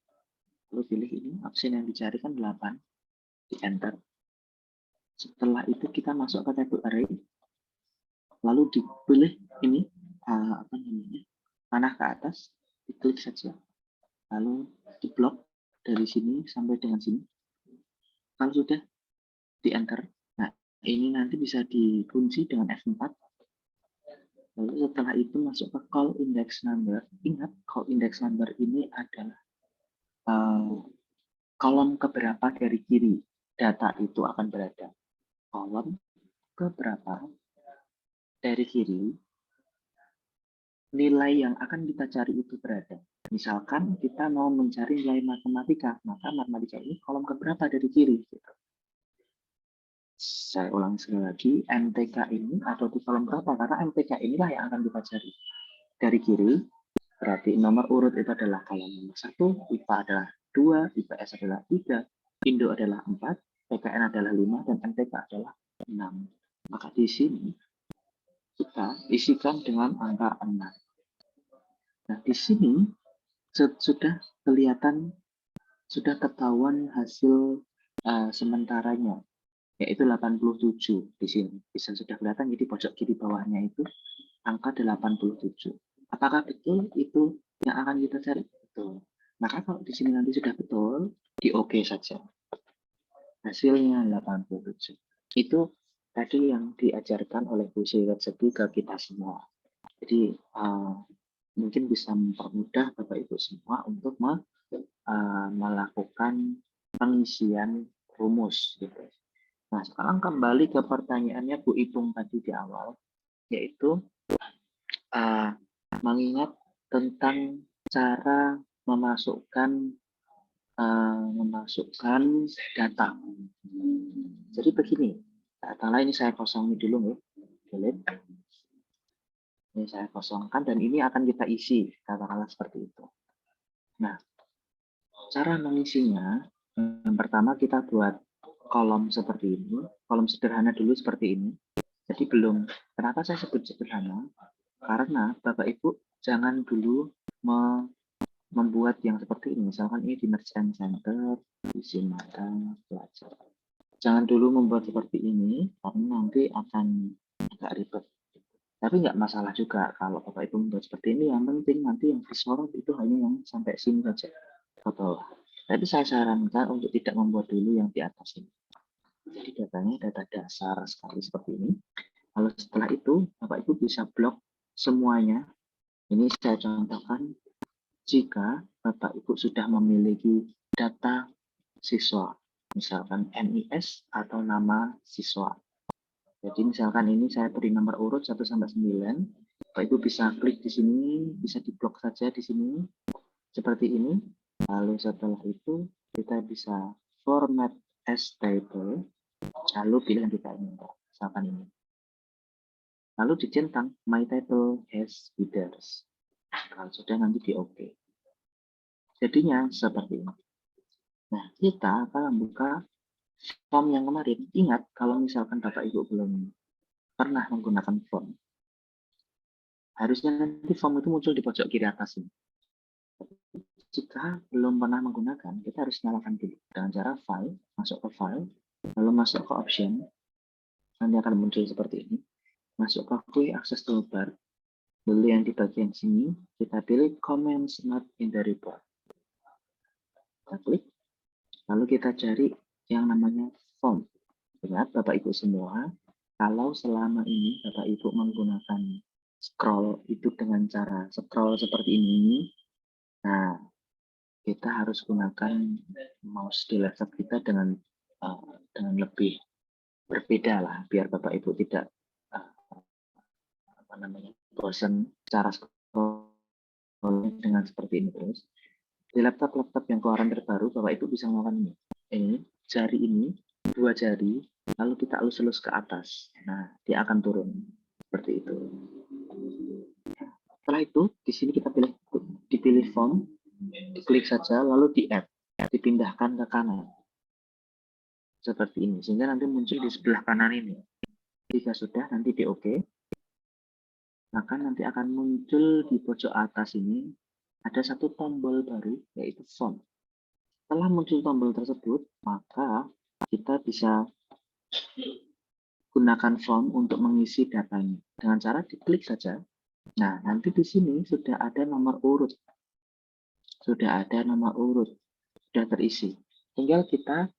lalu pilih ini. Option yang dicari kan 8, di enter. Setelah itu kita masuk ke table array, lalu dipilih ini apa namanya, panah ke atas, diklik saja, lalu diblok dari sini sampai dengan sini. Kalau sudah di enter, nah ini nanti bisa dikunci dengan F4. Lalu setelah itu masuk ke call index number. Ingat, call index number ini adalah kolom keberapa dari kiri data itu akan berada. Kolom keberapa dari kiri nilai yang akan kita cari itu berada. Misalkan kita mau mencari nilai matematika, maka matematika ini kolom keberapa dari kiri. Saya ulangi sekali lagi, MTK ini ada di kolom berapa? Karena MTK inilah yang akan kita cari. Dari kiri, berarti nomor urut itu adalah kolom nomor 1, IPA adalah 2, IPS adalah 3, Indo adalah 4, PKN adalah 5, dan MTK adalah 6. Maka di sini kita isikan dengan angka 6. Nah, di sini sudah kelihatan, sudah ketahuan hasil sementaranya, yaitu 87 di sini. Bisa sudah kelihatan, jadi pojok kiri bawahnya itu angka 87. Apakah betul itu yang akan kita cari? Betul. Maka kalau di sini nanti sudah betul, di OK saja. Hasilnya 87. Itu tadi yang diajarkan oleh Bu Sri Wahyudi ke kita semua. Jadi mungkin bisa mempermudah Bapak Ibu semua untuk melakukan pengisian rumus. Gitu. Nah, sekarang kembali ke pertanyaannya Bu Ipung tadi di awal, yaitu mengingat tentang cara memasukkan data. Jadi begini, katakanlah ini saya kosongin dulu ya, delete. Ini saya kosongkan dan ini akan kita isi, katakanlah seperti itu. Nah, cara mengisinya, yang pertama kita buat kolom seperti ini, kolom sederhana dulu seperti ini. Jadi belum, kenapa saya sebut sederhana? Karena Bapak Ibu jangan dulu membuat yang seperti ini. Misalkan ini di Merge and Center, isi mata, pelajar. Jangan dulu membuat seperti ini, karena nanti akan agak ribet. Tapi nggak masalah juga kalau Bapak Ibu membuat seperti ini. Yang penting nanti yang disorot itu hanya yang sampai sini saja ke bawah. Tapi saya sarankan untuk tidak membuat dulu yang di atas ini. Jadi datanya data dasar sekali seperti ini. Lalu setelah itu Bapak Ibu bisa blok semuanya. Ini saya contohkan jika Bapak Ibu sudah memiliki data siswa, misalkan NIS atau nama siswa. Jadi misalkan ini saya beri nomor urut 1 sampai 9. Bapak Ibu bisa klik di sini, bisa diblok saja di sini seperti ini. Lalu setelah itu kita bisa format as table, lalu pilih yang kita inginkan, misalkan ini. Lalu dicentang my table has headers. Kalau sudah nanti di OK. Jadinya seperti ini. Nah, kita akan membuka form yang kemarin. Ingat, kalau misalkan Bapak Ibu belum pernah menggunakan form, harusnya nanti form itu muncul di pojok kiri atas ini. Jika belum pernah menggunakan, kita harus nyalakan dulu. Dengan cara file, masuk ke file, lalu masuk ke option, nanti akan muncul seperti ini. Masuk ke quick access toolbar, lalu yang di bagian sini, kita pilih comments not in the report. Kita klik, lalu kita cari yang namanya form. Ingat Bapak Ibu semua, kalau selama ini Bapak Ibu menggunakan scroll itu dengan cara scroll seperti ini, nah kita harus gunakan mouse di laptop kita dengan lebih berbeda lah, biar Bapak Ibu tidak bosan cara scroll dengan seperti ini terus. Di laptop-laptop yang keluaran terbaru, Bapak Ibu bisa melakukan ini, jari ini, 2 jari, lalu kita elus-elus ke atas. Nah, dia akan turun seperti itu. Setelah itu, di sini kita dipilih form, diklik saja, lalu di add, dipindahkan ke kanan. Seperti ini, sehingga nanti muncul di sebelah kanan ini. Jika sudah, nanti di OK. Maka nanti akan muncul di pojok atas ini, ada satu tombol baru, yaitu font. Setelah muncul tombol tersebut, maka kita bisa gunakan font untuk mengisi datanya. Dengan cara diklik saja. Nah, nanti di sini sudah ada nomor urut. Sudah ada nomor urut. Sudah terisi. Tinggal kita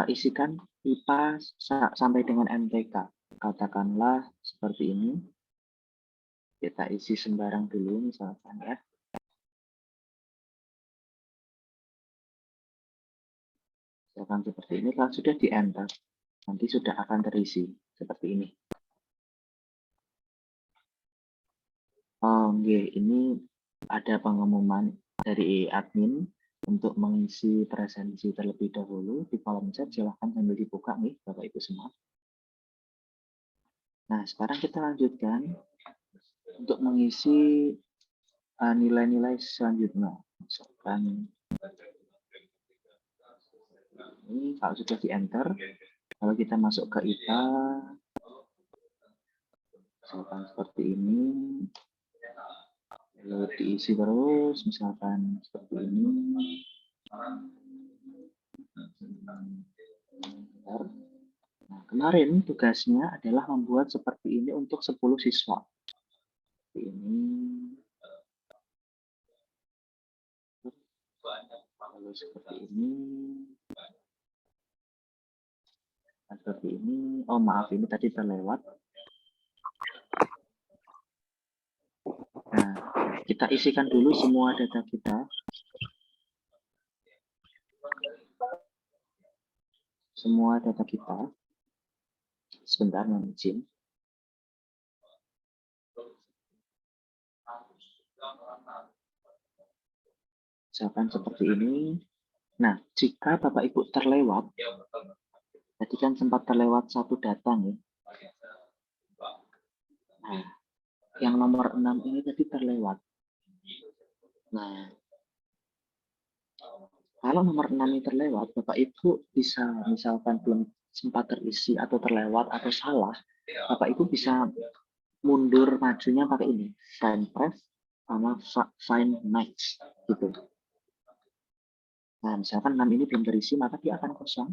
isikan IPA sampai dengan MTK. Katakanlah seperti ini. Kita isi sembarang dulu misalkan ya. Misalkan seperti ini, kalau sudah di enter, nanti sudah akan terisi seperti ini. Oke, ini ada pengumuman dari admin untuk mengisi presensi terlebih dahulu di kolom chat. Silahkan sambil dibuka nih Bapak Ibu semua. Nah, sekarang kita lanjutkan untuk mengisi nilai-nilai selanjutnya. Misalkan ini kalau sudah di enter, kalau kita masuk ke IPA, misalkan seperti ini, lalu diisi terus, misalkan seperti ini. Nah, kemarin tugasnya adalah membuat seperti ini untuk 10 siswa. Seperti ini. Lalu seperti ini. Seperti ini. Oh maaf, ini tadi terlewat. Nah, kita isikan dulu semua data kita. Semua data kita. Sebentar, mohon izin. Misalkan seperti ini. Nah, jika Bapak Ibu terlewat, tadi kan sempat terlewat satu data nih. Nah, yang nomor 6 ini tadi terlewat. Nah, Kalau nomor 6 ini terlewat, Bapak Ibu bisa misalkan belum sempat terisi atau terlewat atau salah, Bapak Ibu bisa mundur majunya pakai ini, find press sama find next gitu. Nah, misalkan 6 ini belum terisi, maka dia akan kosong.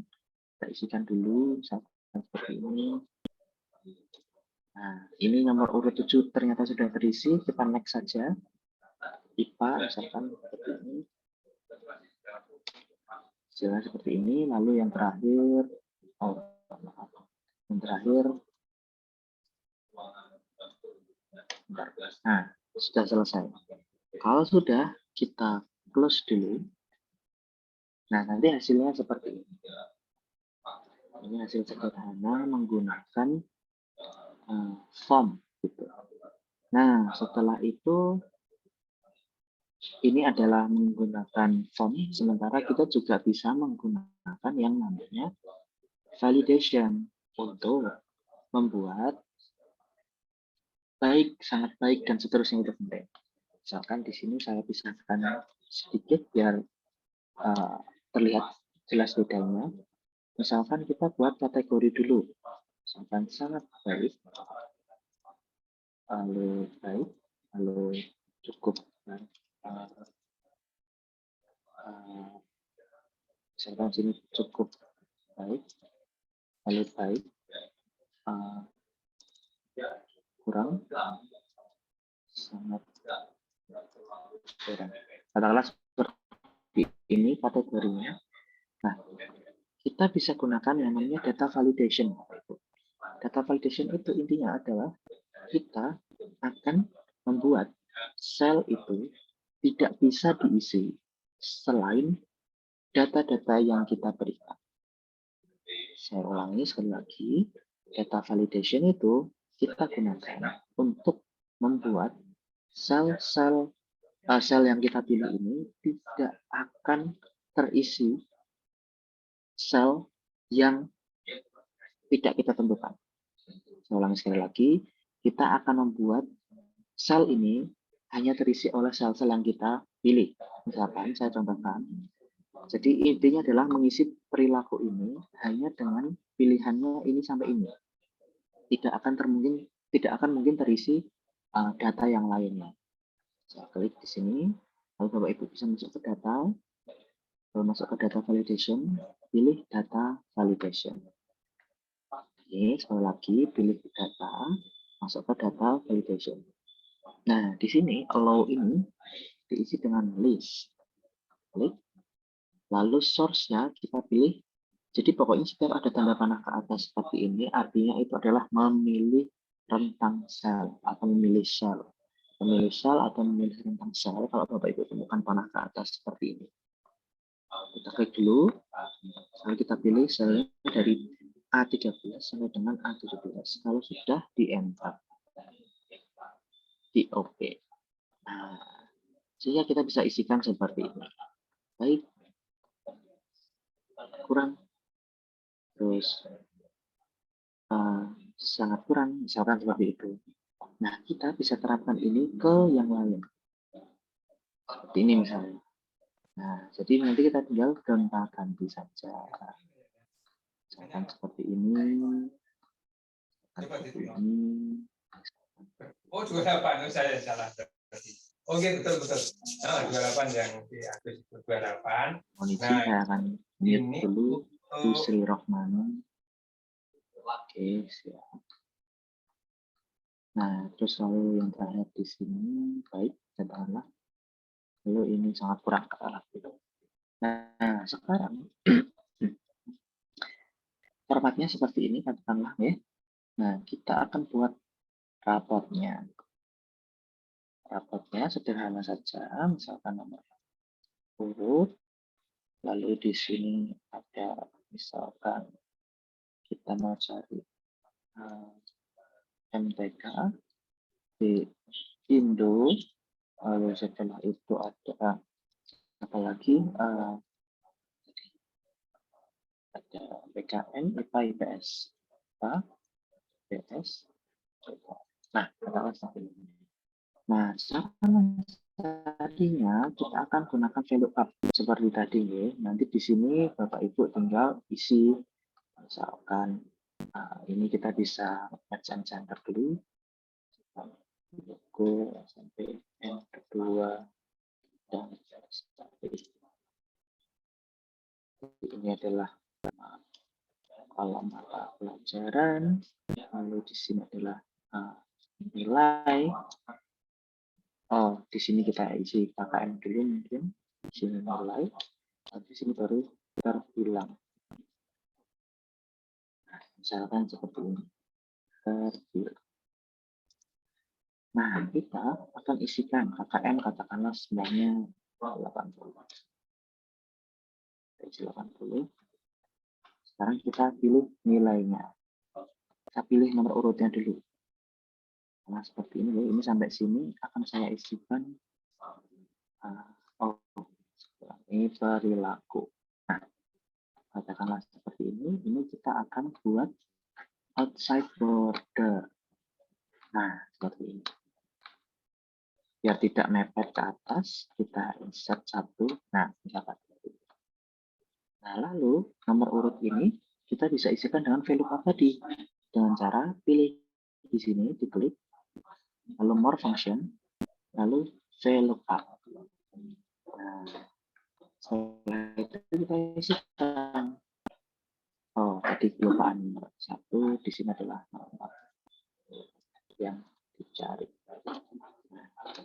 Kita isikan dulu, misalkan seperti ini. Nah, ini nomor urut 7 ternyata sudah terisi, kita next saja. IPA misalkan seperti ini. Hasilnya seperti ini, lalu yang terakhir, yang terakhir, nah, sudah selesai. Kalau sudah, kita close dulu. Nah, nanti hasilnya seperti ini. Ini hasil sederhana menggunakan form. Gitu. Nah, setelah itu, ini adalah menggunakan form, sementara kita juga bisa menggunakan yang namanya validation untuk membuat baik, sangat baik, dan seterusnya itu penting. Misalkan di sini saya pisahkan sedikit biar terlihat jelas bedanya. Misalkan kita buat kategori dulu. Misalkan sangat baik, lalu baik, lalu cukup baik. Misalkan sini cukup baik, lalu baik, kurang, sangat kurang. Katakanlah seperti ini kategorinya. Nah, kita bisa gunakan yang namanya data validation. Data validation itu intinya adalah kita akan membuat sel itu tidak bisa diisi selain data-data yang kita berikan. Saya ulangi sekali lagi, data validation itu kita gunakan untuk membuat sel yang kita pilih ini tidak akan terisi sel yang tidak kita tentukan. Saya ulangi sekali lagi, kita akan membuat sel ini hanya terisi oleh sel-sel yang kita pilih. Misalkan saya contohkan, jadi intinya adalah mengisi perilaku ini hanya dengan pilihannya ini sampai ini. Tidak akan mungkin terisi data yang lainnya. Saya klik di sini, lalu Bapak Ibu bisa masuk ke data, lalu masuk ke data validation, pilih data validation. Oke, sekali lagi pilih data, masuk ke data validation. Nah, di sini allow ini diisi dengan list. Klik. Lalu source-nya kita pilih. Jadi pokoknya setiap ada tanda panah ke atas seperti ini, artinya itu adalah memilih rentang sel atau memilih sel. Memilih sel atau memilih rentang sel kalau Bapak Ibu temukan panah ke atas seperti ini. Kita klik dulu, lalu kita pilih sel dari A13 sampai dengan A17. Kalau sudah di enter, di OK. Nah, sehingga kita bisa isikan seperti ini. Baik, kurang, terus sangat kurang, misalkan seperti itu. Nah, kita bisa terapkan ini ke yang lain. Seperti ini misalnya. Nah, jadi nanti kita tinggal gonta-ganti saja. Misalkan seperti ini. Seperti ini. Oh, 28. Saya salah. Oke, betul. Nah, 28 yang diakui 28. Mohon izin, saya akan mute dulu. Bu Sri Rohmani. Oke, siap. Nah, terus lalu yang terakhir di sini, baik, katakanlah. Lalu ini sangat kurang. Nah, sekarang formatnya seperti ini, katakanlah ya. Nah, kita akan buat raportnya. Raportnya sederhana saja, misalkan nomor urut, lalu di sini ada misalkan kita mau cari MTK di Indo, lalu setelah itu ada apalagi ada PKN, IPA, IPS, IPA, IPS. Nah, katakanlah seperti ini. Nah, cara tadinya kita akan gunakan VLOOKUP seperti tadi ya. Nanti di sini Bapak Ibu tinggal isi, misalkan ini kita bisa match and center dulu, logo sampai yang kedua dan sampai ini adalah kolom mata pelajaran, lalu di sini adalah nilai. Oh, di sini kita isi KKM dulu mungkin. Di sini nilai, di sini baru terbilang. Nah, misalkan seperti ini. Terbilang. Nah, kita akan isikan KKM katakanlah semuanya 80. Kita isi 80. Sekarang kita pilih nilainya. Kita pilih nomor urutnya dulu. Nah, seperti ini, ini sampai sini akan saya isikan ini perilaku. Nah, katakanlah seperti ini kita akan buat outside border. Nah, seperti ini. Biar tidak mepet ke atas, kita insert satu. Nah, misalkan. Nah, lalu nomor urut ini kita bisa isikan dengan VLOOKUP tadi. Dengan cara pilih di sini, diklik. Lalu more function, lalu VLOOKUP. Nah, setelah itu kita isikan. Oh, tadi kelupaan nomor 1, di sini adalah nomor yang dicari.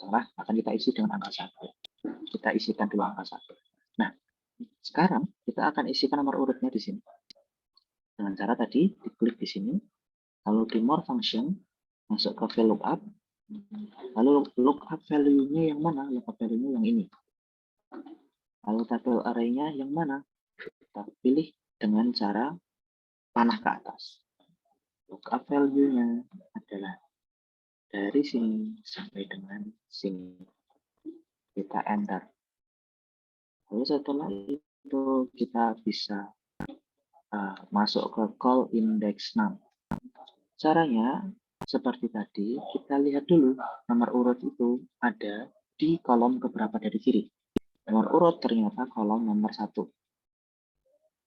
Nah, akan kita isi dengan angka 1. Kita isikan dulu angka 1. Nah, sekarang kita akan isikan nomor urutnya di sini. Dengan cara tadi, diklik di sini, lalu di more function, masuk ke VLOOKUP, lalu lookup value-nya yang mana? Lookup value-nya yang ini. Lalu tabel array-nya yang mana? Kita pilih dengan cara panah ke atas. Lookup value-nya adalah dari sini sampai dengan sini. Kita enter. Lalu setelah itu kita bisa masuk ke call index num. Caranya seperti tadi, kita lihat dulu nomor urut itu ada di kolom keberapa dari kiri. Nomor urut ternyata kolom nomor 1.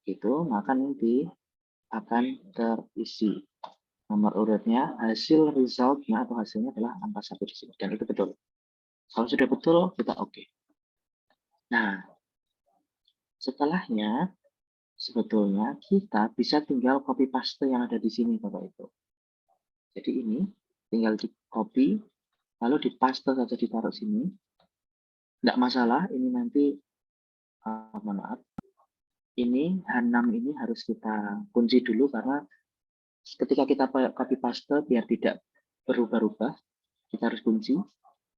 Itu maka nanti akan terisi nomor urutnya, hasil resultnya atau hasilnya adalah angka 1 di sini. Dan itu betul. Kalau sudah betul, kita oke. Nah, setelahnya sebetulnya kita bisa tinggal copy paste yang ada di sini, Bapak Ibu. Jadi ini tinggal di copy, lalu di paste saja ditaruh sini. Tidak masalah, ini nanti, maaf, ini H6 ini harus kita kunci dulu karena ketika kita copy paste biar tidak berubah-ubah, kita harus kunci,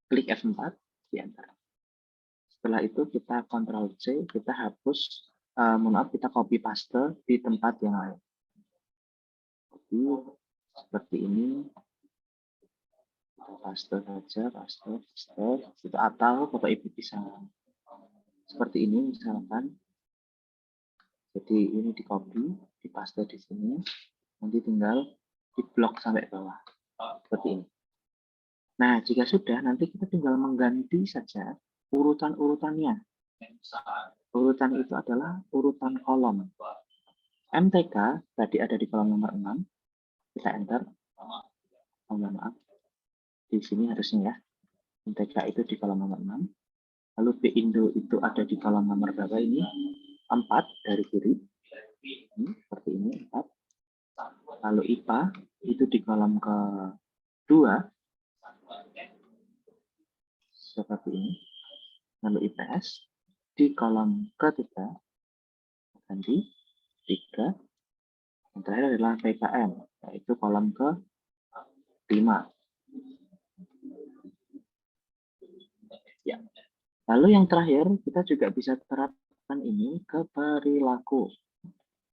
klik F4, di enter. Setelah itu kita Ctrl C, kita hapus, kita copy paste di tempat yang lain. Copy seperti ini. Paste saja, paste. Itu atau Bapak Ibu bisa seperti ini misalkan. Jadi ini di copy, di paste di sini, nanti tinggal di blok sampai bawah seperti ini. Nah, jika sudah, nanti kita tinggal mengganti saja urutan-urutannya. Urutan itu adalah urutan kolom. MTK tadi ada di kolom nomor 6, kita enter. Oh, maaf. Di sini harusnya ya, MTK itu di kolom nomor 6, lalu Bindo itu ada di kolom nomor berapa ini? 4 dari kiri, seperti ini 4. Lalu IPA itu di kolom ke-2, seperti ini. Lalu IPS di kolom ke-3, ganti 3. Yang terakhir adalah PKM, yaitu kolom ke-5. Ya. Lalu yang terakhir, kita juga bisa terapkan ini ke perilaku.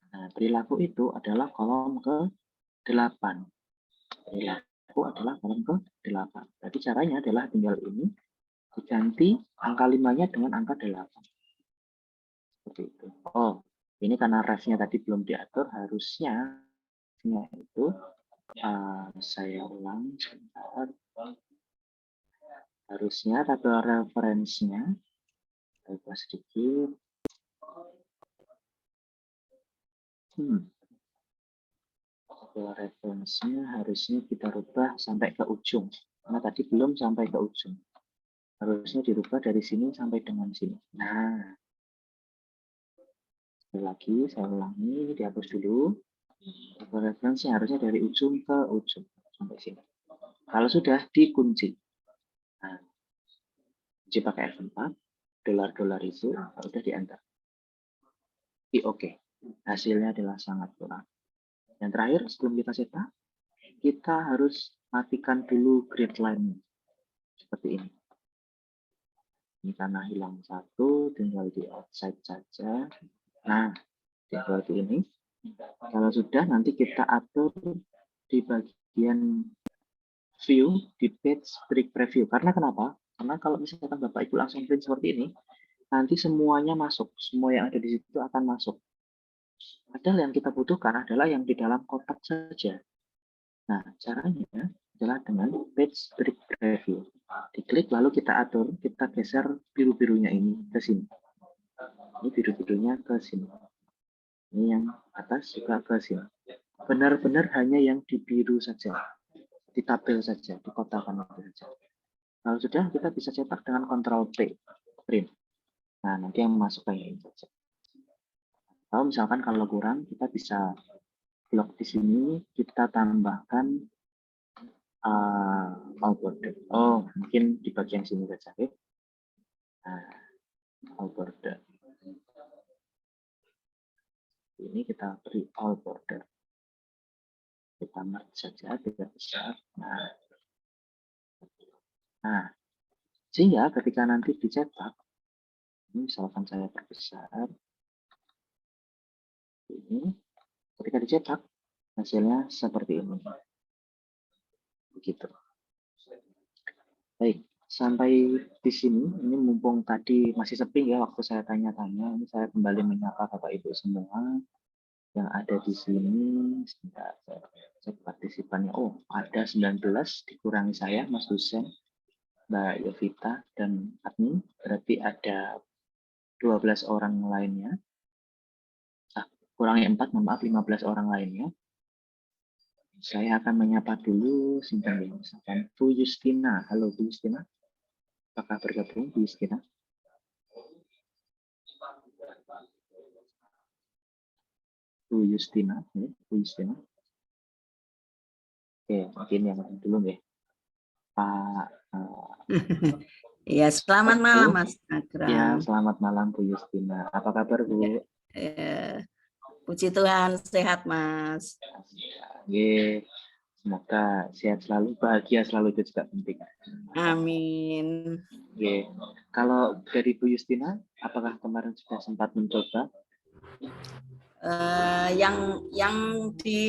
Nah, perilaku itu adalah kolom ke-8. Perilaku adalah kolom ke-8. Jadi caranya adalah tinggal ini, diganti angka 5-nya dengan angka 8. Seperti itu. Oh, ini karena ref-nya tadi belum diatur, harusnya itu saya ulang sebentar. Harusnya tabel referensinya, saya ubah sedikit. Tabel referensinya harusnya kita rubah sampai ke ujung. Karena tadi belum sampai ke ujung. Harusnya dirubah dari sini sampai dengan sini. Nah, sekali lagi saya ulangi, ini dihapus dulu. Tabel referensi harusnya dari ujung ke ujung sampai sini. Kalau sudah dikunci, nah, kunci pakai F4, dolar-dolar itu sudah di enter. Di oke. Hasilnya adalah sangat kurang. Yang terakhir sebelum kita cetak, kita harus matikan dulu grid line seperti ini. Ini karena hilang satu, tinggal di outside saja. Nah, seperti ini. Kalau sudah, nanti kita atur di bagian view di page break preview. Karena kenapa? Karena kalau misalkan Bapak Ibu langsung print seperti ini, nanti semuanya masuk. Semua yang ada di situ akan masuk. Padahal yang kita butuhkan adalah yang di dalam kotak saja. Nah, caranya adalah dengan page break preview. Diklik lalu kita atur, kita geser biru-birunya ini ke sini. Ini biru-birunya ke sini. Ini yang atas juga ke sini. Benar-benar hanya yang di biru saja. Di tabel saja, di kotakan saja. Kalau sudah, kita bisa cetak dengan Ctrl P, print. Nah, nanti yang masuk kayak ini saja. Kalau misalkan kalau kurang, kita bisa blok di sini, kita tambahkan all border. Oh, mungkin di bagian sini saja. Okay? Nah, all border. Ini kita beri all border. Kita merge saja, tidak besar. Nah, sehingga ketika nanti dicetak, ini misalkan saya perbesar, ini ketika dicetak hasilnya seperti ini. Begitu. Baik, sampai di sini, ini mumpung tadi masih sepi ya waktu saya tanya-tanya, ini saya kembali menyapa Bapak Ibu semua yang ada di sini. Sebentar, saya cek partisipannya. Oh, ada 19, dikurangi saya, Mas Husen, Mbak Yovita, dan admin. Berarti ada 12 orang lainnya. Kurangi 4, mohon maaf, 15 orang lainnya. Saya akan menyapa dulu, simpan ya, misalkan Bu Justina. Halo Bu Justina. Apakah bergabung Bu Justina? Bu Justina, ya, Bu Justina. Oke, mungkin yang dulu ya. Pak. Ya, selamat malam Mas Akram. Ya, selamat malam Bu Justina. Apa kabar Bu? Puji Tuhan, sehat Mas. Ya, semoga sehat selalu, bahagia selalu, itu juga penting. Amin. Ya, kalau dari Bu Justina, apakah kemarin sudah sempat mencoba? Yang di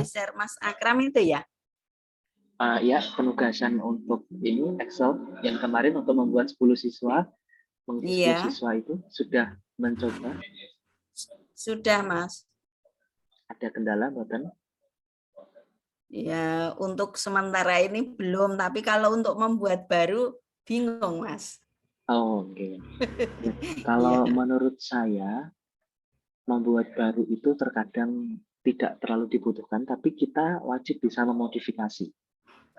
share Mas Akram itu ya? Ya, penugasan untuk ini Excel yang kemarin untuk membuat 10 siswa, siswa itu sudah mencoba? Sudah Mas. Ada kendala buatan? Ya, untuk sementara ini belum, tapi kalau untuk membuat baru bingung Mas. Oh, oke. Kalau menurut saya membuat baru itu terkadang tidak terlalu dibutuhkan, tapi kita wajib bisa memodifikasi.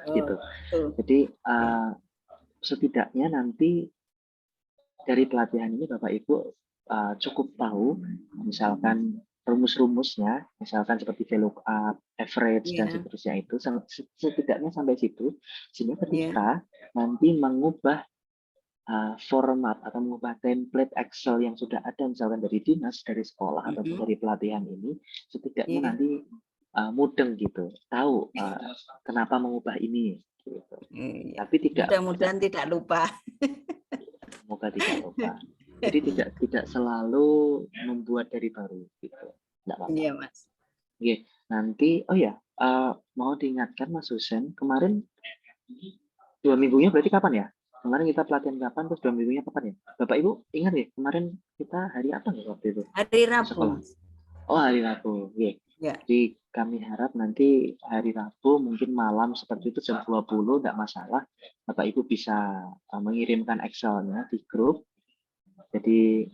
Gitu. Jadi setidaknya nanti dari pelatihan ini Bapak Ibu cukup tahu misalkan rumus-rumusnya, misalkan seperti VLOOKUP, average dan seterusnya itu, setidaknya sampai situ, sehingga ketika nanti mengubah format atau mengubah template Excel yang sudah ada misalkan dari dinas, dari sekolah ataupun dari pelatihan ini, setidaknya nanti mudeng gitu, tahu kenapa mengubah ini. Gitu. Tapi tidak. Mudah-mudahan tidak lupa. Semoga tidak lupa. Jadi tidak selalu membuat dari baru gitu. Iya Mas. Oke, nanti mau diingatkan Mas Husen, kemarin 2 minggunya berarti kapan ya? Kemarin kita pelatihan kapan, terus 2 minggunya kapan ya? Bapak Ibu ingat ya, kemarin kita hari apa nih waktu itu? Hari Rabu. Oh, hari Rabu. Ya. Ya. Jadi kami harap nanti hari Rabu mungkin malam seperti itu jam 20 enggak masalah. Bapak Ibu bisa mengirimkan Excel-nya di grup. Jadi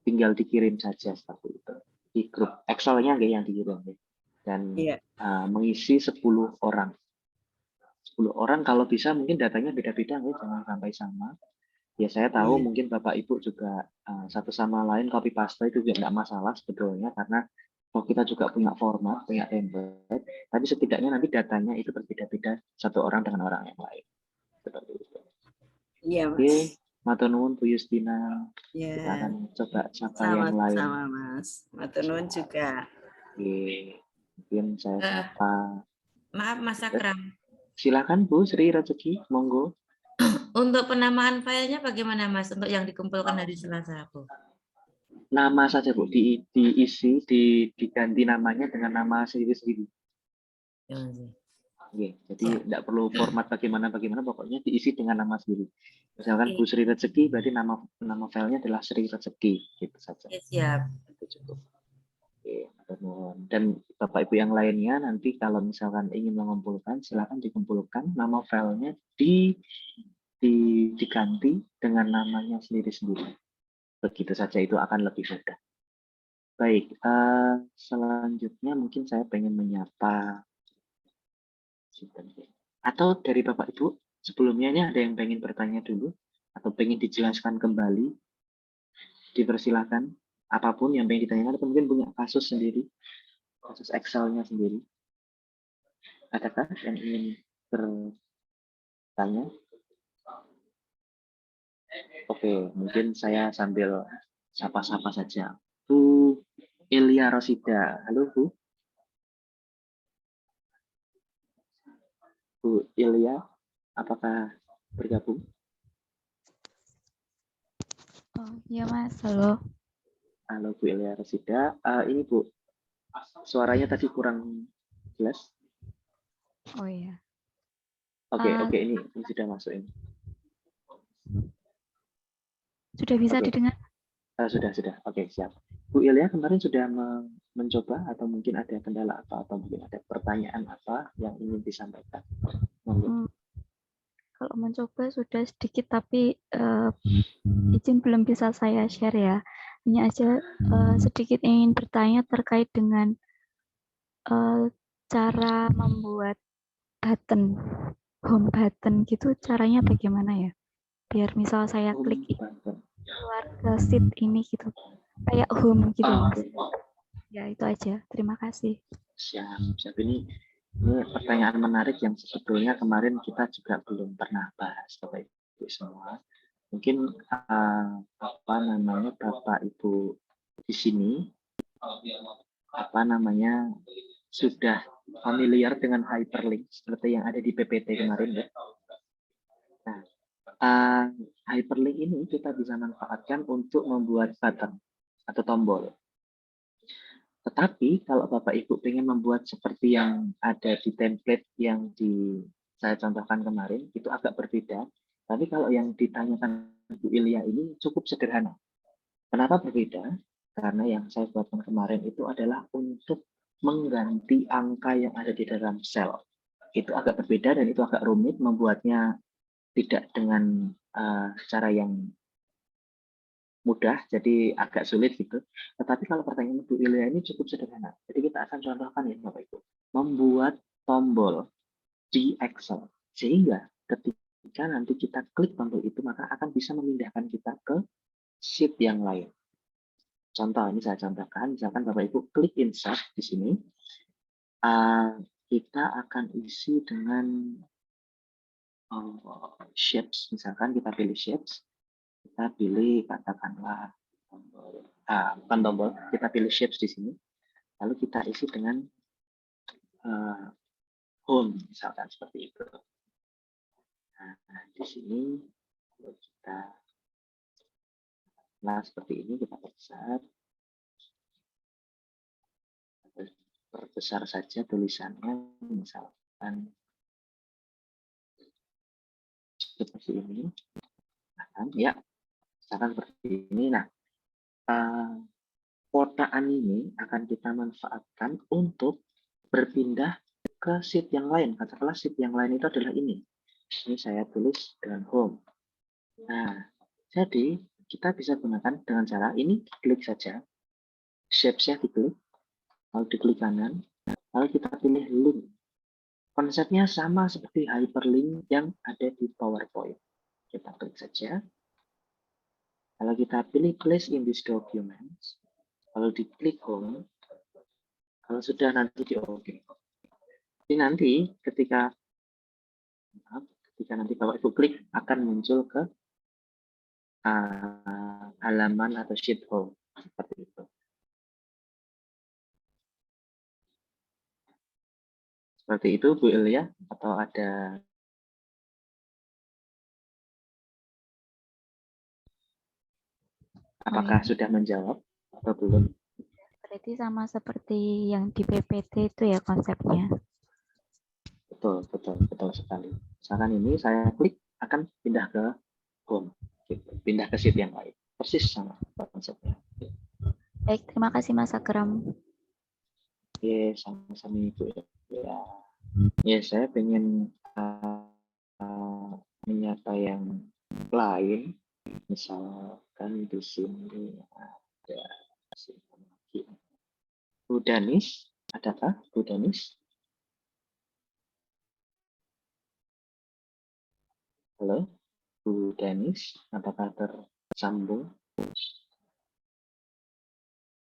tinggal dikirim saja seperti itu. Di grup Excel-nya yang dikirim. Dan mengisi 10 orang. 10 orang kalau bisa mungkin datanya beda-beda, jangan sampai sama. Ya saya tahu mungkin Bapak Ibu juga satu sama lain copy paste itu juga enggak masalah sebetulnya, karena kalau kita juga punya format, punya template, tapi setidaknya nanti datanya itu berbeda-beda satu orang dengan orang yang lain. Seperti itu. Iya, Mas. Oke, matur nuwun Bu Justina. Ya. Kita akan coba siapa yang lain. Sama-sama, Mas. Matur nuwun juga. Oke, mungkin saya sapa. Maaf Mas Akram. Silakan Bu Sri Rezeki, monggo. Untuk penamaan filenya bagaimana Mas untuk yang dikumpulkan hari Selasa, Bu? Nama saja Bu, diisi, diganti namanya dengan nama sendiri-sendiri. Oke, jadi tidak perlu format bagaimana, pokoknya diisi dengan nama sendiri. Misalkan Bu Sri Rezeki, berarti nama filenya adalah Sri Rezeki, gitu saja. Siap. Itu cukup. Oke, dan Bapak Ibu yang lainnya nanti kalau misalkan ingin mengumpulkan, silakan dikumpulkan, nama filenya diganti dengan namanya sendiri-sendiri. Begitu saja, itu akan lebih mudah. Baik, selanjutnya mungkin saya pengen menyapa. Atau dari Bapak Ibu, sebelumnya ada yang pengen bertanya dulu? Atau pengen dijelaskan kembali? Dipersilakan, apapun yang pengen ditanyakan, atau mungkin punya kasus sendiri, kasus Excel-nya sendiri. Adakah yang ingin bertanya? Oke, mungkin saya sambil sapa-sapa saja. Bu Elia Rosida, halo Bu. Bu Elia, apakah bergabung? Oh, iya Mas, halo. Halo Bu Elia Rosida, ini Bu, suaranya tadi kurang jelas. Oh iya. Oke, ini sudah masuk ini. Sudah bisa didengar? Sudah. Oke, siap. Bu Ilya kemarin sudah mencoba atau mungkin ada kendala apa atau mungkin ada pertanyaan apa yang ingin disampaikan? Kalau mencoba sudah sedikit, tapi izin belum bisa saya share ya. Ini aja sedikit ingin bertanya terkait dengan cara membuat button, home button gitu, caranya bagaimana ya? Biar misal saya klik keluar ke sheet ini gitu, kayak home gitu Mas. Ya itu aja, terima kasih. Siap. Ini pertanyaan menarik yang sebetulnya kemarin kita juga belum pernah bahas Bapak Ibu semua. Mungkin Bapak Ibu di sini sudah familiar dengan hyperlink seperti yang ada di PPT kemarin ya. Nah, hyperlink ini kita bisa manfaatkan untuk membuat button atau tombol. Tetapi kalau Bapak Ibu ingin membuat seperti yang ada di template yang saya contohkan kemarin, itu agak berbeda. Tapi kalau yang ditanyakan Bu Ilya ini cukup sederhana. Kenapa berbeda? Karena yang saya buatkan kemarin itu adalah untuk mengganti angka yang ada di dalam sel. Itu agak berbeda dan itu agak rumit, membuatnya tidak dengan cara yang mudah, jadi agak sulit gitu. Tetapi kalau pertanyaan Bu Ilya ini cukup sederhana. Jadi kita akan contohkan ya Bapak Ibu, membuat tombol di Excel. Sehingga ketika nanti kita klik tombol itu, maka akan bisa memindahkan kita ke sheet yang lain. Contoh, ini saya contohkan, misalkan Bapak Ibu klik insert di sini, kita akan isi dengan shapes, misalkan kita pilih shapes, kita pilih katakanlah bukan tombol, kita pilih shapes di sini, lalu kita isi dengan home, misalkan seperti itu. Nah, di sini kita seperti ini, kita perbesar saja tulisannya, misalkan seperti ini. Ya, misalkan seperti ini. Nah, kotaan ini akan kita manfaatkan untuk berpindah ke sheet yang lain. Katakanlah sheet yang lain itu adalah ini. Ini saya tulis dengan home. Nah, jadi kita bisa gunakan dengan cara ini, klik saja. Shapes-nya diklik. Lalu diklik kanan. Lalu kita pilih link. Konsepnya sama seperti hyperlink yang ada di PowerPoint. Kita klik saja. Kalau kita pilih place in this document, lalu diklik home, kalau sudah nanti di OK. Jadi nanti ketika nanti Bapak Ibu klik akan muncul ke halaman atau sheet home seperti itu. Seperti itu Bu Ilya, atau ada apakah sudah menjawab atau belum? Berarti sama seperti yang di PPT itu ya konsepnya. Betul sekali. Misalkan ini saya klik akan pindah ke home, gitu. Pindah ke sheet yang lain. Persis sama konsepnya. Baik, terima kasih Mas Akram. Oke, sama-sama Ibu ya. Ya, saya pengen menyapa yang lain. Misalkan di sini ada Bu Danis, adakah Bu Danis? Halo, Bu Danis, apakah tersambung?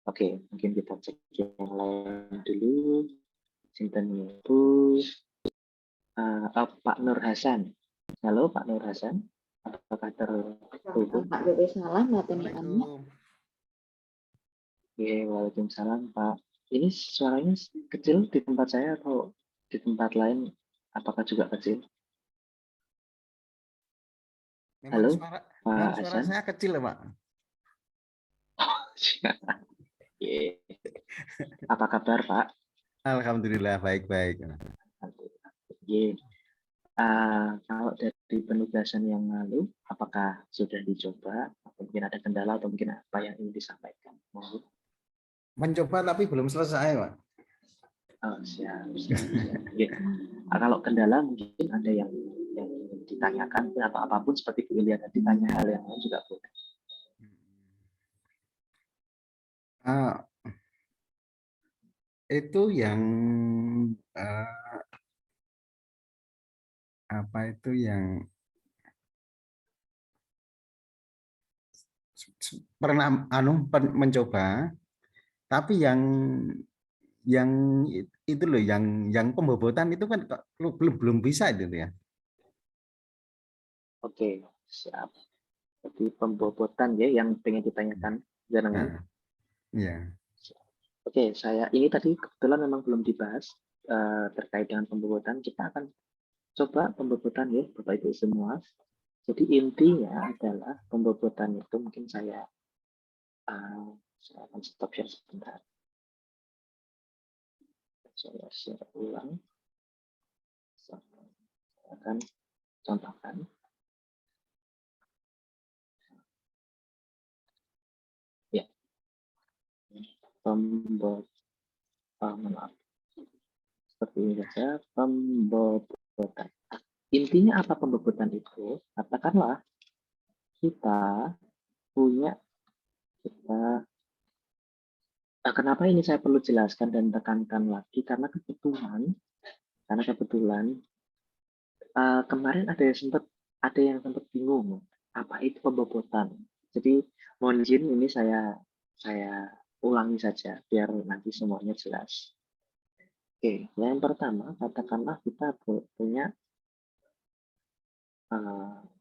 Oke, mungkin kita cek yang lain dulu. Sinten Bu, Pak Nur Hasan. Halo Pak Nur Hasan, apakah terhubung? Pak Bebe salah matematikanya. Oke, waalaikumsalam Pak. Ini suaranya kecil di tempat saya atau di tempat lain? Apakah juga kecil? Halo, Pak suara Hasan. saya kecil ya Pak. Oke. Apa kabar Pak? Alhamdulillah baik-baik. Oke. Kalau dari penugasan yang lalu, apakah sudah dicoba? Mungkin ada kendala atau mungkin apa yang ingin disampaikan? Mohon. Mencoba tapi belum selesai Pak. Oh, siap. Ya. Kalau kendala mungkin ada yang ingin ditanyakan atau apapun seperti Bu Ilya tadi, tanya hal yang lain juga boleh. Itu yang apa itu yang pernah mencoba, tapi yang itu loh, yang pembobotan itu kan belum bisa itu ya. Oke, siap. Jadi pembobotan ya yang pengen ditanyakan jangan. Iya. Oke, saya ini tadi kebetulan memang belum dibahas terkait dengan pembobotan. Kita akan coba pembobotan ya Bapak Ibu semua. Jadi intinya adalah pembobotan itu mungkin saya akan stop share sebentar. Saya share ulang. Saya akan contohkan. Ya. Maaf. Seperti ini saja pembobotan. Intinya apa pembobotan itu? Katakanlah kita punya kenapa ini saya perlu jelaskan dan tekankan lagi karena kebetulan kemarin ada yang sempat bingung apa itu pembobotan. Jadi mohon izin ini saya ulangi saja biar nanti semuanya jelas. Oke, yang pertama katakanlah kita punya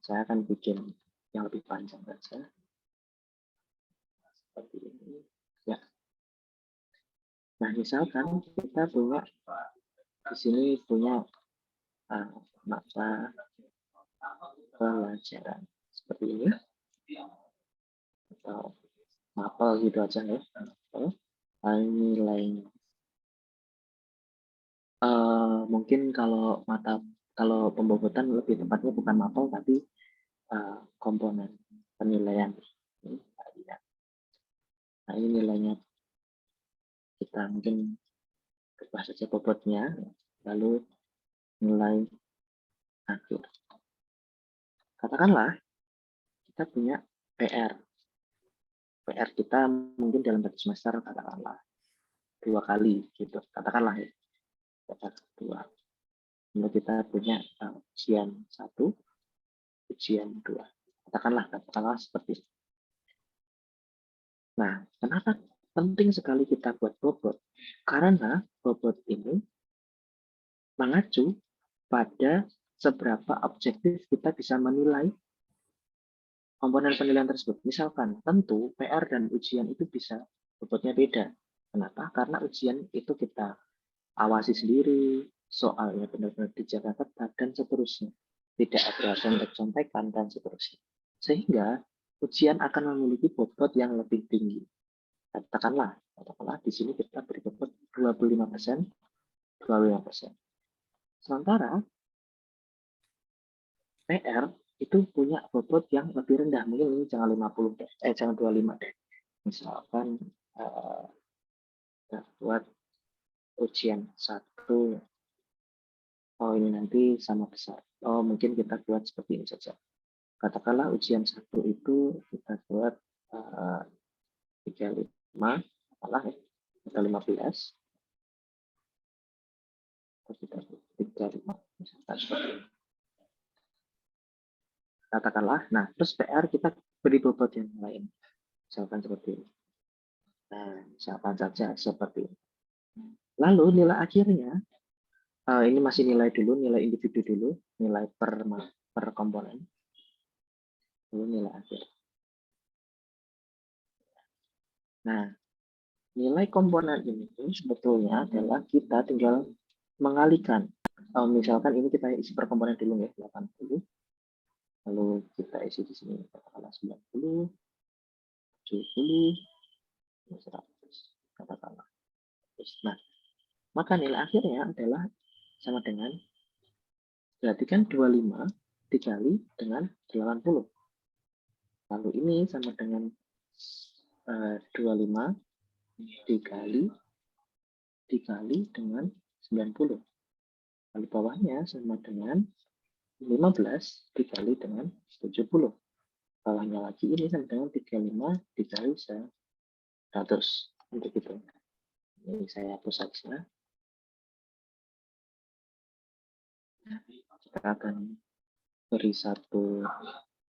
saya akan bikin yang lebih panjang saja seperti ini ya. Nah, misalkan kita punya di sini punya mata pelajaran seperti ini atau mapel gitu aja ya. Nilainya mungkin kalau pembobotan lebih tepatnya bukan mapel tapi komponen penilaian. Nah, ini nilainya kita mungkin ke ubah saja bobotnya, lalu nilai akhir. Katakanlah kita punya PR. PR kita mungkin dalam satu semester katakanlah 2 kali gitu. Katakanlah ya. PR 2. Lalu kita punya ujian 1, ujian 2. Katakanlah seperti itu. Nah, kenapa penting sekali kita buat bobot? Karena bobot ini mengacu pada seberapa objektif kita bisa menilai komponen penilaian tersebut. Misalkan, tentu PR dan ujian itu bisa bobotnya beda. Kenapa? Karena ujian itu kita awasi sendiri, soalnya benar-benar dijaga ketat, dan seterusnya. Tidak ada contek-contekan, dan seterusnya. Sehingga ujian akan memiliki bobot yang lebih tinggi. Katakanlah di sini kita beri bobot 25%, 25%. Sementara PR itu punya bobot yang lebih rendah, mungkin ini jangan 50 deh, jangan 25 deh. Misalkan buat ujian 1, oh ini nanti sama besar. Oh mungkin kita buat seperti ini saja. Katakanlah ujian 1 itu kita buat 35, katakanlah ya, kita 15. Kita 35, misalkan seperti ini. Katakanlah, nah terus PR kita beri bobot yang lain, misalkan seperti ini. Nah, misalkan saja seperti ini. Lalu nilai akhirnya, ini masih nilai dulu, nilai individu dulu, nilai per komponen. Lalu nilai akhir. Nah, nilai komponen ini sebetulnya adalah kita tinggal mengalihkan. Misalkan ini kita isi per komponen dulu ya, 80. Lalu kita isi di sini katakanlah 90, 70, 100, katakanlah. Nah, maka nilai akhirnya adalah sama dengan, berarti kan 25 dikali dengan 80. Lalu ini sama dengan 25 dikali dengan 90. Lalu bawahnya sama dengan 15 dikali dengan 70. Bawahnya lagi ini sama dengan 35 dikali 100. Untuk itu. Ini saya hapus saja. Kita akan beri satu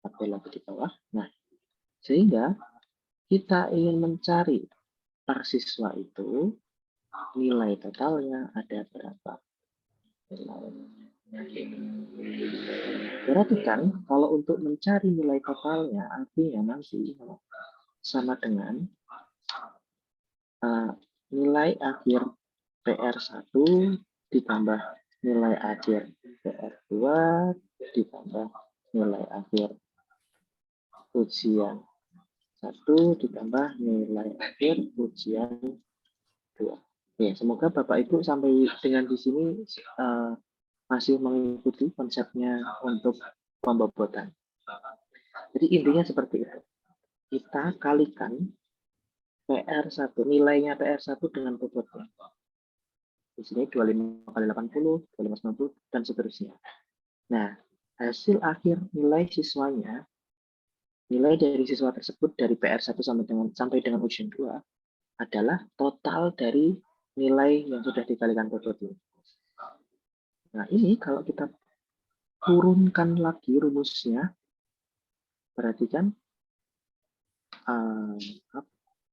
tabel lagi di bawah. Nah, sehingga kita ingin mencari per siswa itu nilai totalnya ada berapa. Perhatikan, kalau untuk mencari nilai totalnya, artinya nanti sama dengan nilai akhir PR1 ditambah nilai akhir PR2 ditambah nilai akhir ujian 1 ditambah nilai akhir ujian 2. Ya, semoga Bapak Ibu sampai dengan di sini masih mengikuti konsepnya untuk pembobotan. Jadi intinya seperti itu. Kita kalikan PR1, nilainya PR1 dengan bobotnya. Di sini 25 kali 80, 25 90, dan seterusnya. Nah, hasil akhir nilai siswanya, nilai dari siswa tersebut dari PR1 sampai dengan ujian 2 adalah total dari nilai yang sudah dikalikan bobotnya. Nah, ini kalau kita turunkan lagi rumusnya, perhatikan,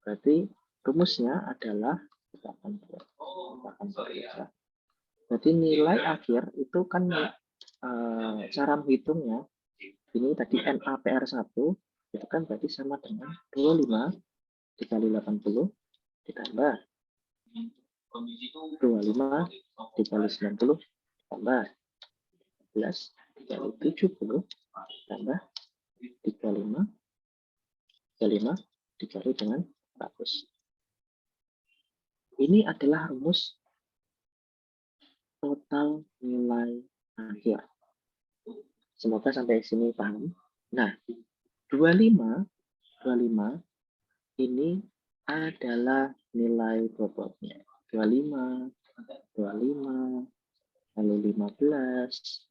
berarti rumusnya adalah, kita akan buat, berarti nilai akhir itu kan cara menghitungnya, ini tadi NAPR1, itu kan berarti sama dengan 25 dikali 80 ditambah 25 dikali 90 tambah 11 dikali 70 tambah 35 dikali dengan 100. Ini adalah rumus total nilai akhir. Semoga sampai sini paham. Nah, 25 ini adalah nilai bobotnya. 25 25, lalu 15,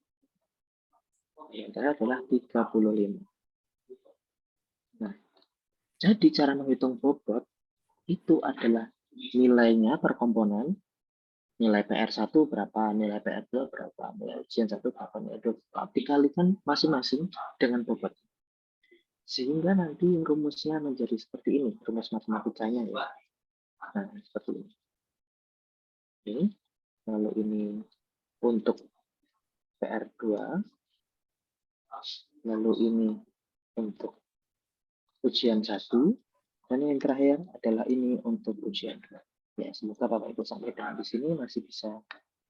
yang terakhir adalah 35. Nah, jadi cara menghitung bobot itu adalah nilainya per komponen, nilai PR1 berapa, nilai PR2 berapa, nilai ujian 1 berapa, nilai 2 berapa, dikalikan masing-masing dengan bobot. Sehingga nanti rumusnya menjadi seperti ini, rumus matematikanya ya. Nah, seperti ini. Oke. Lalu ini untuk PR2, lalu ini untuk ujian 1, dan yang terakhir adalah ini untuk ujian 2. Ya, semoga Bapak Ibu sampai dengan di sini masih bisa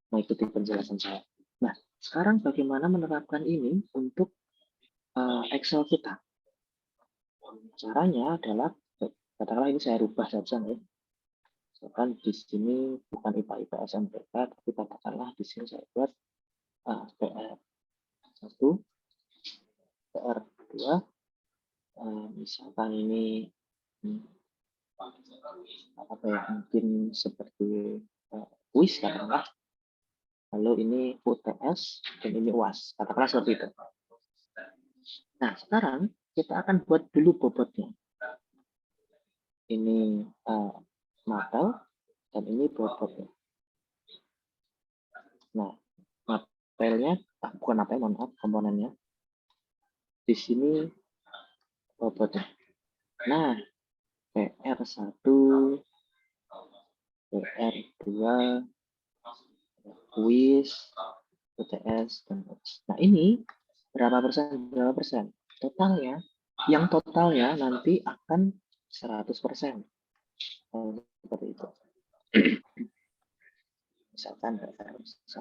mengikuti penjelasan saya. Nah, sekarang bagaimana menerapkan ini untuk Excel kita? Caranya adalah, katakanlah ini saya rubah saja ya. Misalkan di sini bukan IPA, IPS, MPK, tapi katakanlah di sini saya buat PR1, PR2, misalkan ini apa ya, mungkin seperti kuis katakanlah, lalu ini UTS dan ini UAS, katakanlah seperti itu. Nah, sekarang kita akan buat dulu bobotnya. Ini mapel dan ini bobotnya. Nah, mapelnya, bukan mapel, mohon maaf, komponennya. Di sini bobotnya. Nah, PR1, PR2, kuis, UTS, dan nah ini berapa persen? Totalnya, yang totalnya nanti akan 100%. Seperti itu. Misalkan PR1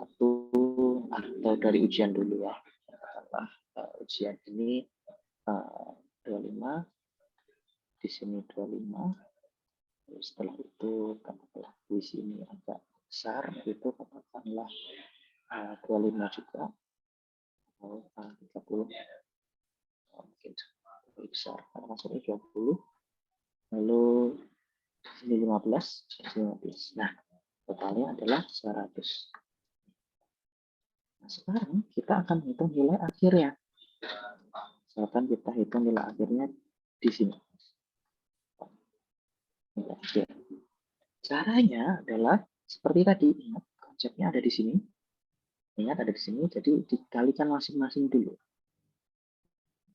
atau dari ujian dulu ya. Katakanlah ujian ini 25, di sini 25. Setelah itu katakanlah kuis ini agak besar, itu katakanlah 25 juga atau 30, mungkin lebih besar karena masuknya 20, lalu ini 15. Nah, totalnya adalah 100. Nah, sekarang kita akan hitung nilai akhirnya. Misalkan kita hitung nilai akhirnya di sini. Nilai akhir. Caranya adalah seperti tadi, ingat konsepnya ada di sini. Ingat ada di sini, jadi dikalikan masing-masing dulu.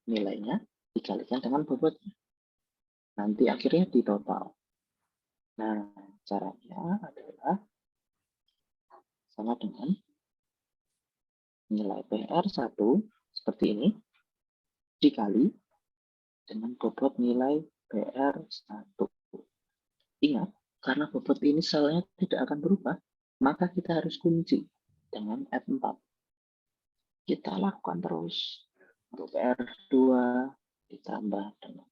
Nilainya dikalikan dengan bobotnya. Nanti akhirnya di total. Nah, caranya adalah sama dengan nilai PR1 seperti ini dikali dengan bobot nilai PR1. Ingat, karena bobot inisialnya tidak akan berubah, maka kita harus kunci dengan F4. Kita lakukan terus. Untuk PR2 ditambah dengan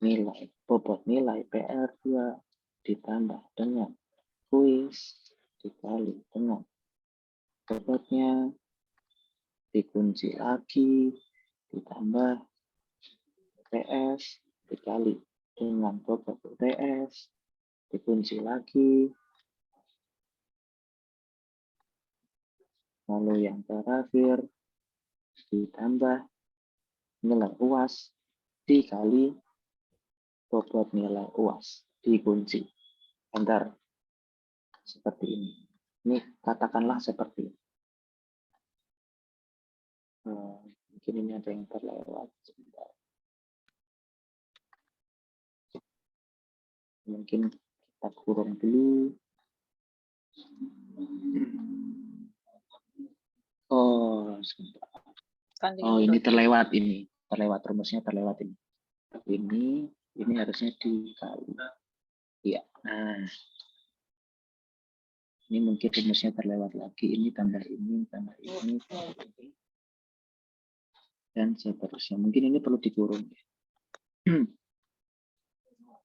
nilai bobot nilai PR2 ditambah dengan kuis dikali dengan bobotnya, dikunci lagi ditambah UTS dikali dengan bobot UTS, dikunci lagi, lalu yang terakhir ditambah nilai UAS dikali bobot nilai UAS, dikunci. Enter. Seperti ini. Ini katakanlah seperti ini. Mungkin ini ada yang terlewat. Sebentar. Mungkin kita kurang dulu. Oh, sebentar. Oh, ini terlewat ini. Terlewat rumusnya, terlewat ini. Ini harusnya dikali. Iya. Nah. Ini mungkin rumusnya terlewat lagi. Ini tambah ini, tambah ini, tambah ini. Dan seterusnya. Mungkin ini perlu dikurung.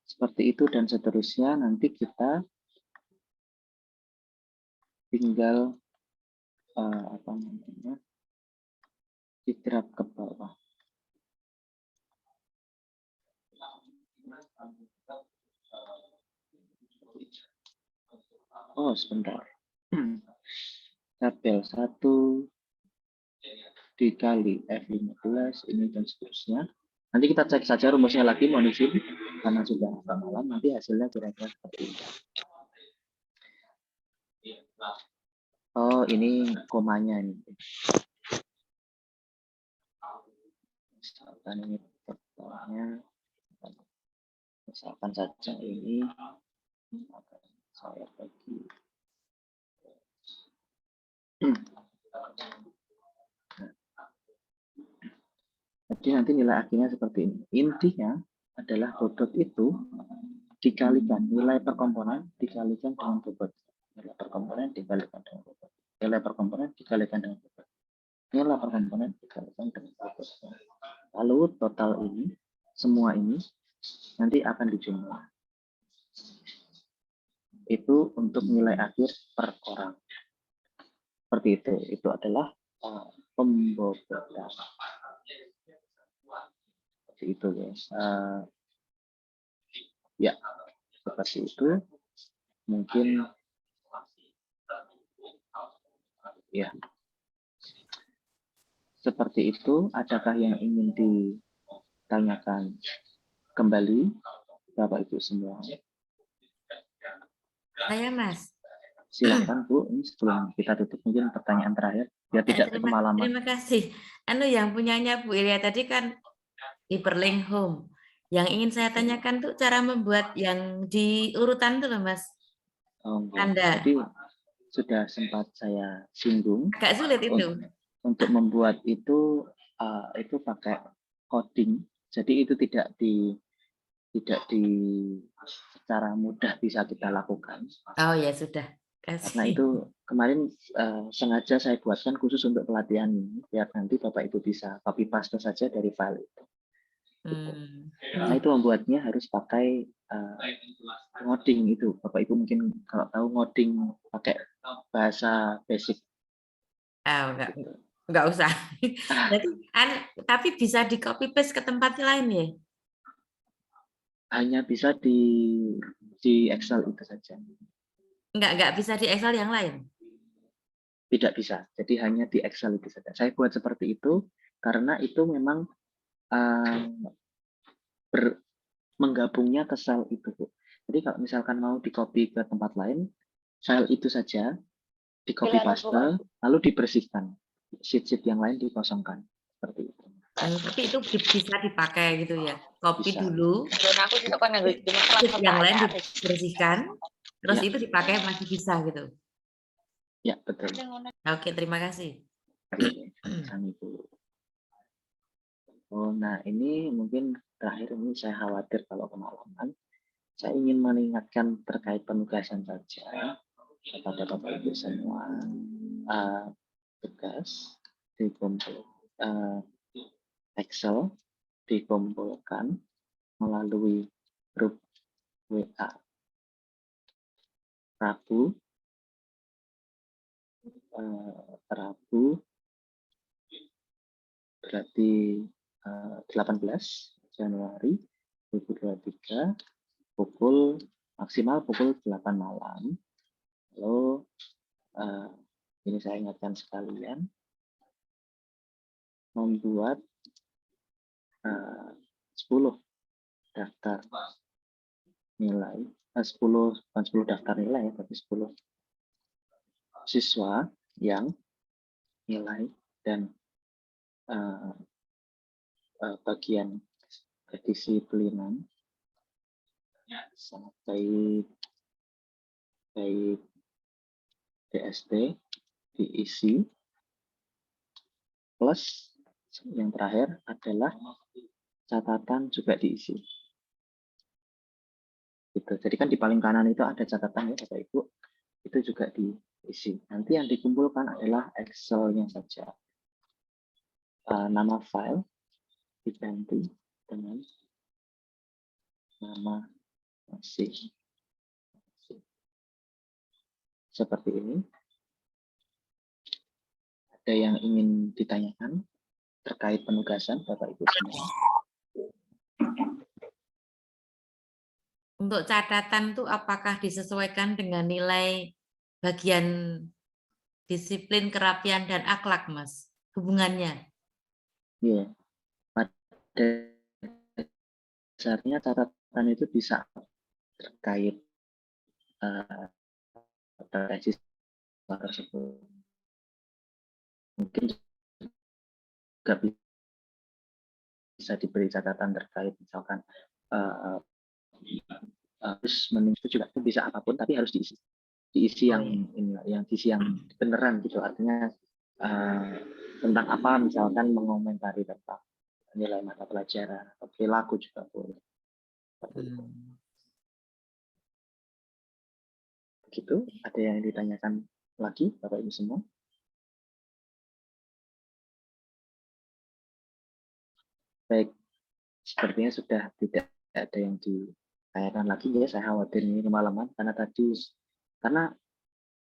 Seperti itu dan seterusnya. Nanti kita tinggal apa namanya? Didrag ke bawah. Oh, sebentar. tabel 1 dikali F15 ini dan seterusnya. Nanti kita cek saja rumusnya lagi, mohon izin karena sudah agak malam, nanti hasilnya kira-kira seperti ini. Oh, ini komanya ini. Misalkan ini pertamanya, misalkan saja ini akan saya bagi. Jadi nanti nilai akhirnya seperti ini. Intinya adalah bobot itu dikalikan nilai per komponen dikalikan dengan bobot. Nilai per komponen dikalikan dengan bobot. Nilai per komponen dikalikan dengan bobot. Nilai per komponen dikalikan dengan bobot. Lalu total ini, semua ini nanti akan dijumlah. Itu untuk nilai akhir per orang. Seperti itu. Itu adalah pembobotan. Seperti itu, guys. Ya, seperti itu. Mungkin ya. Seperti itu. Adakah yang ingin ditanyakan kembali, Bapak Ibu semua? Saya, Mas. Silakan Bu, ini sebelum kita tutup mungkin pertanyaan terakhir biar tidak kemalaman. Terima kasih. Yang punyanya Bu Ilya tadi kan hyperlink home. Yang ingin saya tanyakan tuh cara membuat yang di urutan tuh loh, Mas. Tanda. Jadi sudah sempat saya singgung. Agak sulit itu. Untuk membuat itu pakai coding. Jadi itu tidak secara mudah bisa kita lakukan. Oh ya sudah. Karena itu kemarin sengaja saya buatkan khusus untuk pelatihan ini biar nanti Bapak Ibu bisa copy paste saja dari file itu. Nah itu membuatnya harus pakai ngoding itu. Bapak Ibu mungkin kalau tahu ngoding pakai bahasa basic. Enggak usah. Jadi, tapi bisa di copy paste ke tempat lain ya? Hanya bisa di Excel itu saja. Enggak bisa di Excel yang lain? Tidak bisa. Jadi hanya di Excel itu saja. Saya buat seperti itu karena itu memang menggabungnya ke sel itu. Jadi kalau misalkan mau di-copy ke tempat lain, file itu saja di-copy paste, lalu dibersihkan. Sheet-sheet yang lain dikosongkan. Seperti itu. Tapi itu bisa dipakai gitu ya? Copy bisa. Dulu, yang lain dibersihkan, terus ya. Itu dipakai masih bisa gitu? Ya, betul. Oke, terima kasih. Oh, nah ini mungkin terakhir ini saya khawatir kalau kemalaman. Saya ingin mengingatkan terkait penugasan saja kepada Bapak Ibu semua. Tugas dikumpul Excel dikumpulkan melalui grup WA Rabu berarti 18 Januari 2023 maksimal pukul 8 malam. Lalu ini saya ingatkan sekalian membuat 10 daftar nilai, 10 daftar nilai ya, tapi 10 siswa yang nilai dan bagian kedisiplinan sampai baik DST diisi, plus yang terakhir adalah catatan juga diisi. Gitu. Jadi kan di paling kanan itu ada catatan ya Bapak Ibu, itu juga diisi. Nanti yang dikumpulkan adalah Excel-nya saja. Nama file diganti dengan nama masih. Seperti ini. Ada yang ingin ditanyakan terkait penugasan Bapak Ibu semua? Untuk catatan tuh apakah disesuaikan dengan nilai bagian disiplin, kerapian, dan akhlak, Mas? Hubungannya? Iya. Pada dasarnya catatan itu bisa terkait siswa tersebut. Mungkin juga bisa diberi catatan terkait misalkan terus menu itu juga bisa apapun tapi harus diisi yang beneran gitu, artinya tentang apa, misalkan mengomentari tentang nilai mata pelajaran, perilaku juga boleh. Begitu. Ada yang ditanyakan lagi Bapak Ibu semua? Baik, sepertinya sudah tidak ada yang ditanyakan lagi ya. Saya khawatir ini kemalaman karena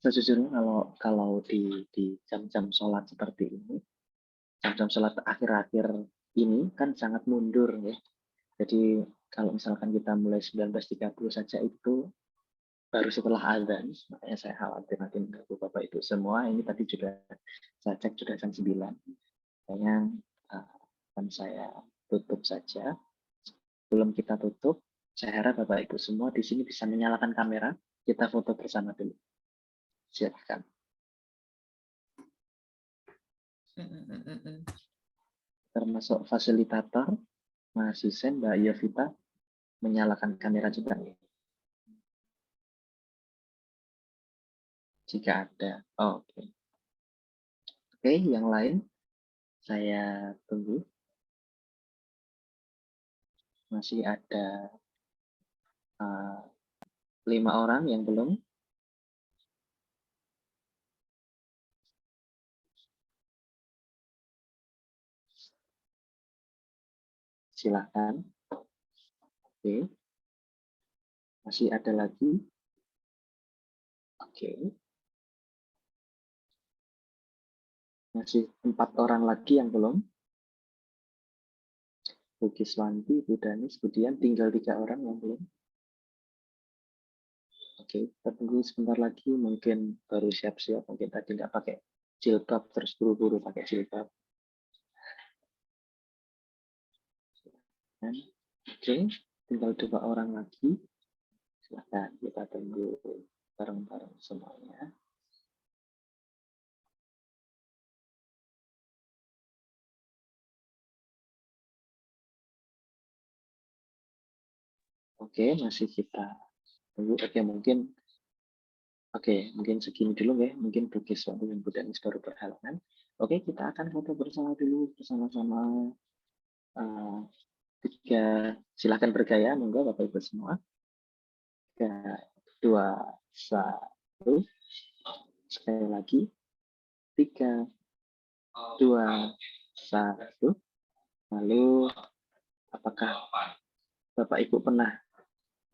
sejujurnya kalau di jam-jam sholat seperti ini, jam-jam sholat akhir-akhir ini kan sangat mundur ya. Jadi kalau misalkan kita mulai 19.30 saja itu baru setelah azan, makanya saya khawatir nanti mengganggu Bapak Ibu semua. Ini tadi juga saya cek sudah jam 9. Kayaknya akan saya tutup saja. Sebelum kita tutup, saya harap Bapak Ibu semua di sini bisa menyalakan kamera. Kita foto bersama dulu. Silakan. Termasuk fasilitator, Mas Husen, Mbak Yovita, menyalakan kamera juga. Jika ada. Oke. Oke, yang lain saya tunggu. Masih ada 5 orang yang belum. Silakan. Oke. Masih ada lagi. Oke. Masih 4 orang lagi yang belum. Bu Kiswanti, Bu Danis, kemudian tinggal 3 orang yang belum. Oke, kita tunggu sebentar lagi, mungkin baru siap-siap, mungkin tadi nggak pakai jilbab, terus buru-buru pakai jilbab. Oke, tinggal 2 orang lagi. Silahkan kita tunggu bareng-bareng semuanya. Oke, masih kita tunggu. Mungkin segini dulu ya. Mungkin Bu Kiswanti dan Bu Danis baru berhalangan. Oke, kita akan foto bersama dulu bersama-sama. Silahkan bergaya, monggo Bapak Ibu semua. 3, 2, 1. Sekali lagi. 3, 2, 1. Lalu, apakah Bapak Ibu pernah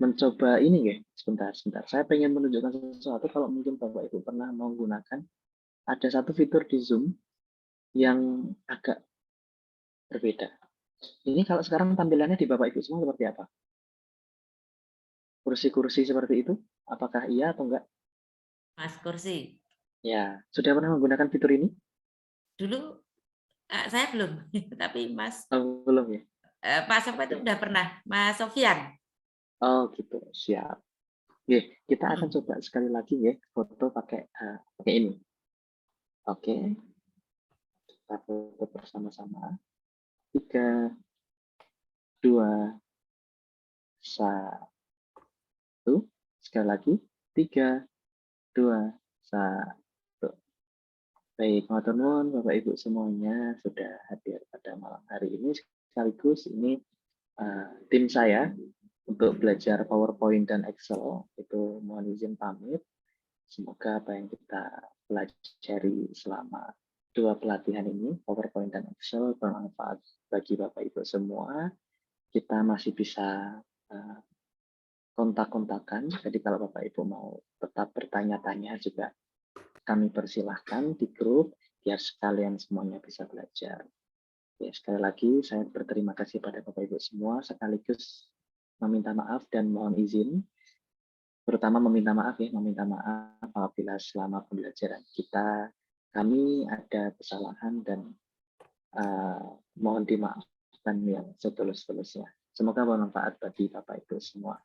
mencoba ini ya? Sebentar. Saya pengen menunjukkan sesuatu. Kalau mungkin Bapak Ibu pernah menggunakan, ada satu fitur di Zoom yang agak berbeda. Ini kalau sekarang tampilannya di Bapak Ibu semua seperti apa? Kursi-kursi seperti itu? Apakah iya atau enggak? Mas, kursi. Ya, sudah pernah menggunakan fitur ini? Dulu saya belum, tapi Mas. Oh, belum ya? Pak Sofian itu udah pernah, Mas Sofian. Oh gitu, siap. Oke, kita akan coba sekali lagi ya foto pakai ini. Oke, kita foto bersama-sama. 3, 2, 1. Sekali lagi. 3, 2, 1. Baik, matur nuwun Bapak Ibu semuanya sudah hadir pada malam hari ini. Sekaligus ini tim saya untuk belajar PowerPoint dan Excel itu mohon izin pamit. Semoga apa yang kita pelajari selama 2 pelatihan ini, PowerPoint dan Excel, bermanfaat bagi Bapak Ibu semua. Kita masih bisa kontak-kontakan. Jadi kalau Bapak Ibu mau tetap bertanya-tanya juga kami persilahkan di grup biar sekalian semuanya bisa belajar. Ya, sekali lagi saya berterima kasih pada Bapak Ibu semua, sekaligus meminta maaf dan mohon izin terutama meminta maaf apabila selama pembelajaran kami ada kesalahan dan mohon dimaafkan yang setulus-tulusnya. Semoga bermanfaat bagi Bapak Ibu semua.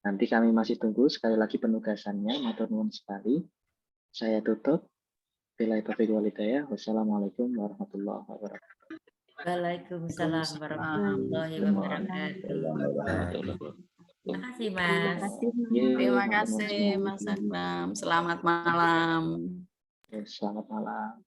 Nanti kami masih tunggu sekali lagi penugasannya, matur nuwun sekali. Saya tutup. Billahi taufiq wal hidayah. Wassalamualaikum warahmatullahi wabarakatuh. Waalaikumsalam warahmatullahi wabarakatuh. Terima kasih, Mas. Terima kasih, Mas Akram. Selamat malam. Selamat malam.